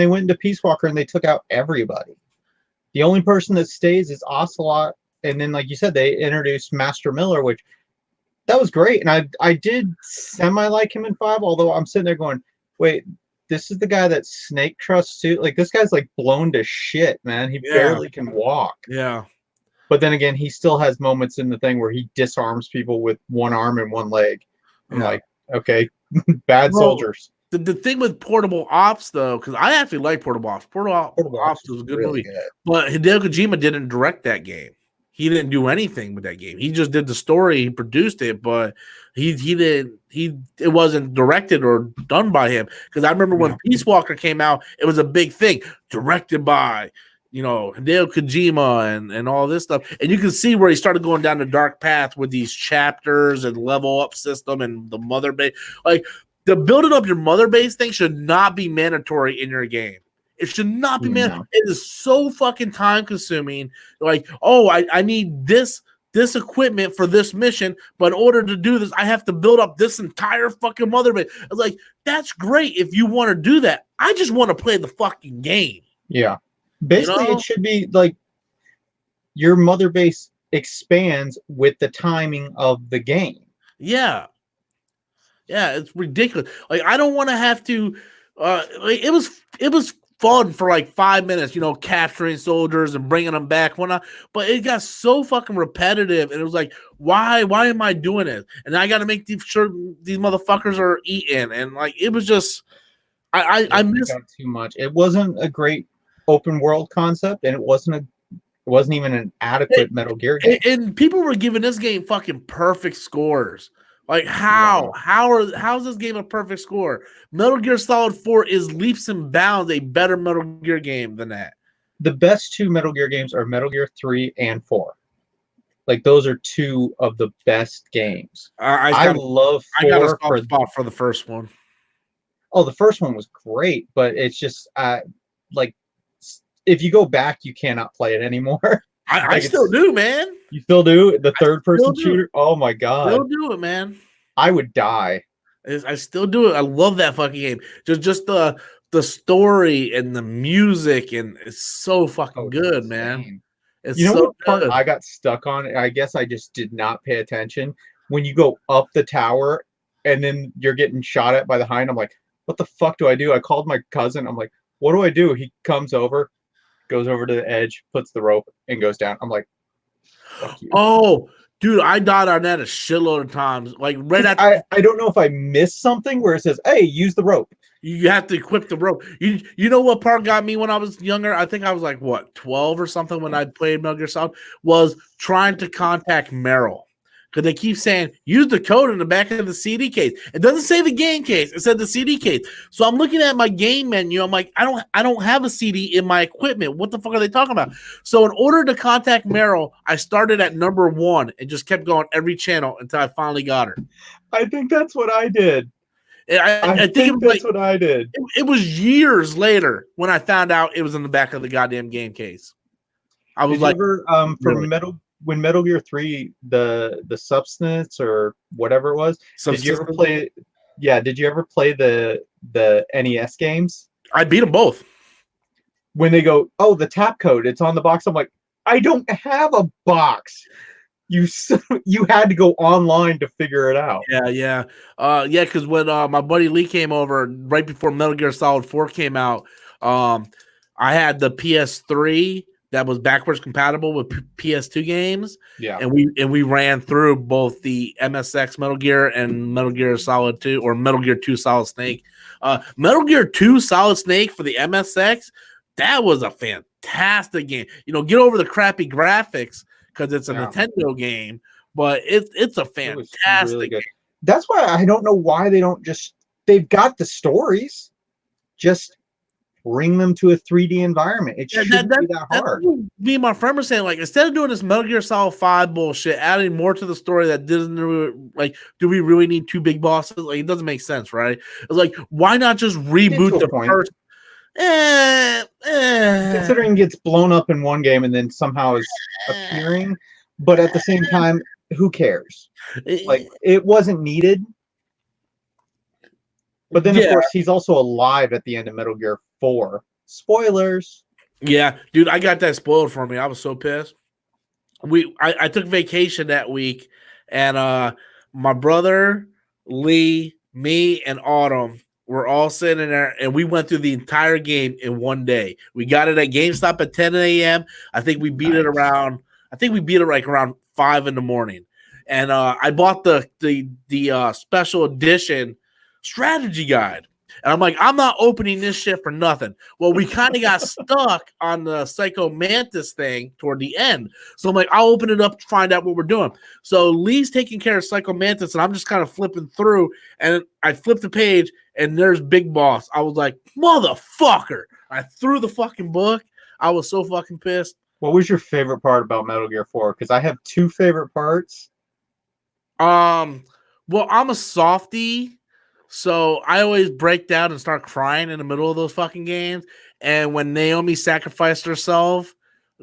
went into Peace Walker and they took out everybody. The only person that stays is Ocelot, and then, like you said, they introduced Master Miller, which that was great, and I did semi like him in 5. Although I'm sitting there going, wait, this is the guy that Snake trusts too. Like this guy's like blown to shit, man. He barely can walk. Yeah, but then again, he still has moments in the thing where he disarms people with one arm and one leg. I'm like, okay, bad soldiers. The thing with Portable Ops, though, because I actually like Portable Ops. Portable Ops was a good movie. Good. But Hideo Kojima didn't direct that game. He didn't do anything with that game. He just did the story. He produced it, but it wasn't directed or done by him. Because I remember when Peace Walker came out, it was a big thing. Directed by, Hideo Kojima and all this stuff. And you can see where he started going down the dark path with these chapters and level up system and the mother base. Like, the building up your mother base thing should not be mandatory in your game. It should not be mandatory. It is so fucking time consuming. Like, oh, I need this equipment for this mission, but in order to do this, I have to build up this entire fucking mother base. I was like, that's great if you want to do that. I just want to play the fucking game. Yeah. Basically, it should be like your mother base expands with the timing of the game. Yeah. Yeah, it's ridiculous. Like, I don't want to have to. It was fun for like 5 minutes, capturing soldiers and bringing them back, whatnot. But it got so fucking repetitive, and it was like, why am I doing it? And I got to make sure these motherfuckers are eating, and like it was just, I missed too much. It wasn't a great open world concept, and it wasn't even an adequate Metal Gear game. And people were giving this game fucking perfect scores. Like how's this game a perfect score? Metal Gear Solid 4 is leaps and bounds a better Metal Gear game than that. The best 2 Metal Gear games are Metal Gear 3 and 4. Like those are 2 of the best games. I love 4. I got a soft spot for the first one. Oh, the first one was great, but it's just like if you go back, you cannot play it anymore. I still do, man. You still do? The third-person shooter? Oh, my God. Still do it, man. I would die. I still do it. I love that fucking game. Just the story and the music, and it's so fucking good, man. It's what part I got stuck on? I guess I just did not pay attention. When you go up the tower, and then you're getting shot at by the hind, I'm like, what the fuck do I do? I called my cousin. I'm like, what do I do? He comes over, goes over to the edge, puts the rope, and goes down. I'm like, fuck you. Oh, dude, I died on that a shitload of times. Like right after, I don't know if I missed something where it says, hey, use the rope. You have to equip the rope. You know what part got me when I was younger? I think I was like, 12 or something when I played Metal Gear Solid, was trying to contact Meryl. because they keep saying use the code in the back of the CD case. It doesn't say the game case; it said the CD case. So I'm looking at my game menu. I'm like, I don't have a CD in my equipment. What the fuck are they talking about? So in order to contact Meryl, I started at number 1 and just kept going every channel until I finally got her. I think that's what I did. I think it was that's what I did. It was years later when I found out it was in the back of the goddamn game case. I was Did you ever, for when Metal Gear 3, the substance or whatever it was, did you ever play? Yeah, did you ever play the NES games? I beat them both. When they go, oh, the tap code, it's on the box. I'm like, I don't have a box. You had to go online to figure it out. Yeah. Because when my buddy Lee came over right before Metal Gear Solid 4 came out, I had the PS3 that was backwards compatible with PS2 games. Yeah. And we ran through both the MSX Metal Gear and Metal Gear Solid 2 or Metal Gear 2 Solid Snake. Metal Gear 2 Solid Snake for the MSX, that was a fantastic game. Get over the crappy graphics because it's a Nintendo game, but it's a fantastic really game. That's why I don't know why they don't they've got the stories, just bring them to a 3D environment. It shouldn't be that hard. Me and my friend were saying, like, instead of doing this Metal Gear Solid 5 bullshit, adding more to the story that doesn't do we really need 2 big bosses? Like, it doesn't make sense, right? It's like, why not just reboot the first? Considering it gets blown up in one game and then somehow is appearing, but at the same time, who cares? Like, it wasn't needed. But then, of course, he's also alive at the end of Metal Gear 4. Spoilers. Yeah, dude, I got that spoiled for me. I was so pissed. I took vacation that week, and my brother, Lee, me, and Autumn were all sitting there, and we went through the entire game in one day. We got it at GameStop at 10 a.m. I think we beat it around. I think we beat it like around 5 in the morning, and I bought the special edition strategy guide. And I'm like, I'm not opening this shit for nothing. Well, we kind of got stuck on the Psycho Mantis thing toward the end. So I'm like, I'll open it up to find out what we're doing. So Lee's taking care of Psycho Mantis, and I'm just kind of flipping through. And I flipped the page, and there's Big Boss. I was like, motherfucker. I threw the fucking book. I was so fucking pissed. What was your favorite part about Metal Gear 4? Because I have 2 favorite parts. Well, I'm a softie. So I always break down and start crying in the middle of those fucking games. And when Naomi sacrificed herself,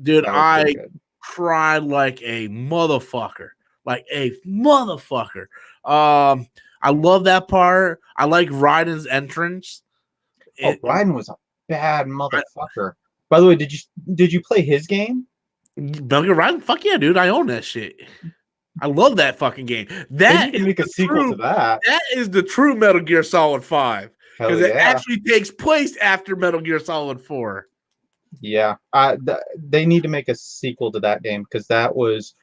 dude, I cried like a motherfucker. Like a motherfucker. I love that part. I like Raiden's entrance. Raiden was a bad motherfucker. By the way, did you play his game? Metal Gear Raiden? Fuck yeah, dude. I own that shit. I love that fucking game. That you can make a sequel to that. That is the true Metal Gear Solid 5. Because it actually takes place after Metal Gear Solid 4. Yeah. They need to make a sequel to that game because that was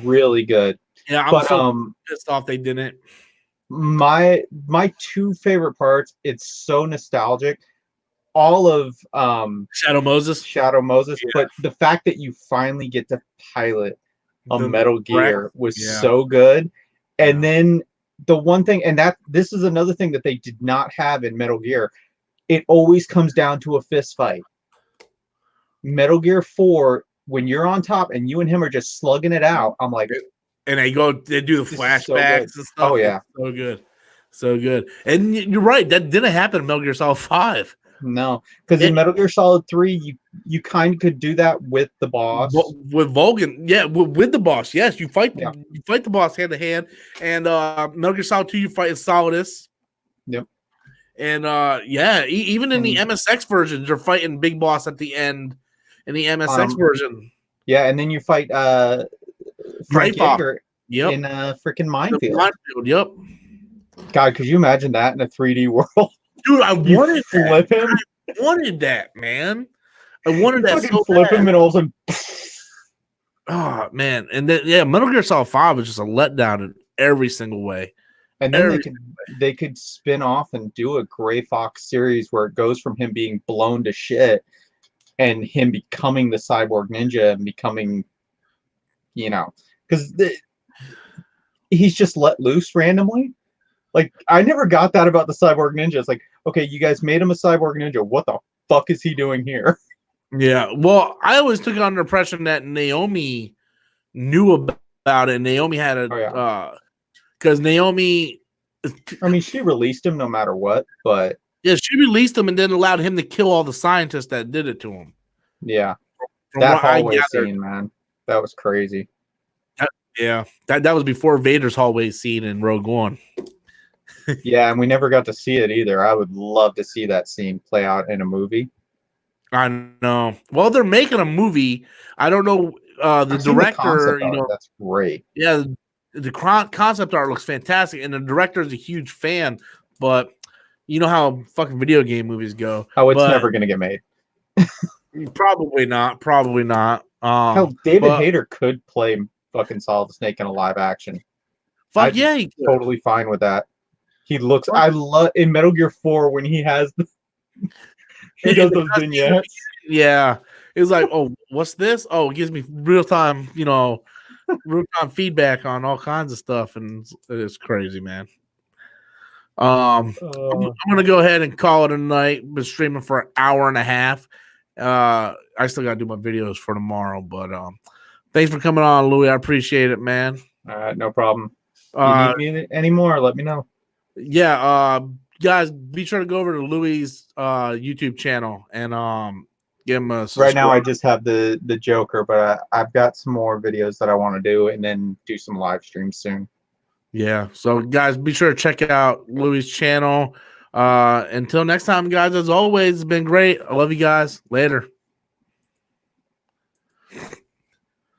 really good. Yeah, I'm so pissed off they didn't. My 2 favorite parts, it's so nostalgic. All of Shadow Moses, but the fact that you finally get to pilot a Metal Gear was so good. And then the one thing, and this is another thing that they did not have in Metal Gear, it always comes down to a fist fight. Metal Gear 4, when you're on top and you and him are just slugging it out, I'm like, and they do the flashbacks and stuff. Oh yeah, so good. And you're right, that didn't happen in Metal Gear Solid 5. No, because in Metal Gear Solid 3, you kind of could do that with the boss. With Vulcan, with the boss, yes. You fight the boss hand to hand. And Metal Gear Solid 2, you fight Solidus. Yep. And even in the MSX version, you're fighting Big Boss at the end in the MSX version. Yeah, and then you fight Frank Jaeger in a freaking minefield. Yep. God, could you imagine that in a 3D world? Dude, I wanted flip him. I wanted that, man. I wanted that so flip him and all of a sudden. Oh man, and then Metal Gear Solid 5 was just a letdown in every single way. And then they could spin off and do a Gray Fox series where it goes from him being blown to shit and him becoming the cyborg ninja and becoming, because he's just let loose randomly. Like, I never got that about the Cyborg Ninja. It's like, okay, you guys made him a Cyborg Ninja. What the fuck is he doing here? Yeah. Well, I always took it under impression that Naomi knew about it. And Naomi had because Naomi. I mean, she released him no matter what, but yeah, she released him and then allowed him to kill all the scientists that did it to him. Yeah, From that what I hallway gathered, scene, man, that was crazy. That was before Vader's hallway scene in Rogue One. Yeah, and we never got to see it either. I would love to see that scene play out in a movie. I know. Well, they're making a movie. I don't know. The director, that's great. Yeah, the concept art looks fantastic, and the director is a huge fan. But you know how fucking video game movies go. Oh, it's never gonna get made. Probably not. Probably not. Hell, David Hayter could play fucking Solid Snake in a live action. Fuck yeah, he could. Totally fine with that. He looks. I love in Metal Gear 4 when he has he does those vignettes. Yeah, it's like, oh, what's this? Oh, it gives me real time, real time feedback on all kinds of stuff, and it's crazy, man. I'm gonna go ahead and call it a night. Been streaming for an hour and a half. I still gotta do my videos for tomorrow, but thanks for coming on, Louis. I appreciate it, man. All right, no problem. If you need me anymore, let me know. Yeah, guys, be sure to go over to Louis' YouTube channel and give him a subscribe. Right now I just have the Joker, but I've got some more videos that I want to do and then do some live streams soon. Yeah, so guys, be sure to check out Louis' channel. Until next time, guys, as always, it's been great. I love you guys. Later.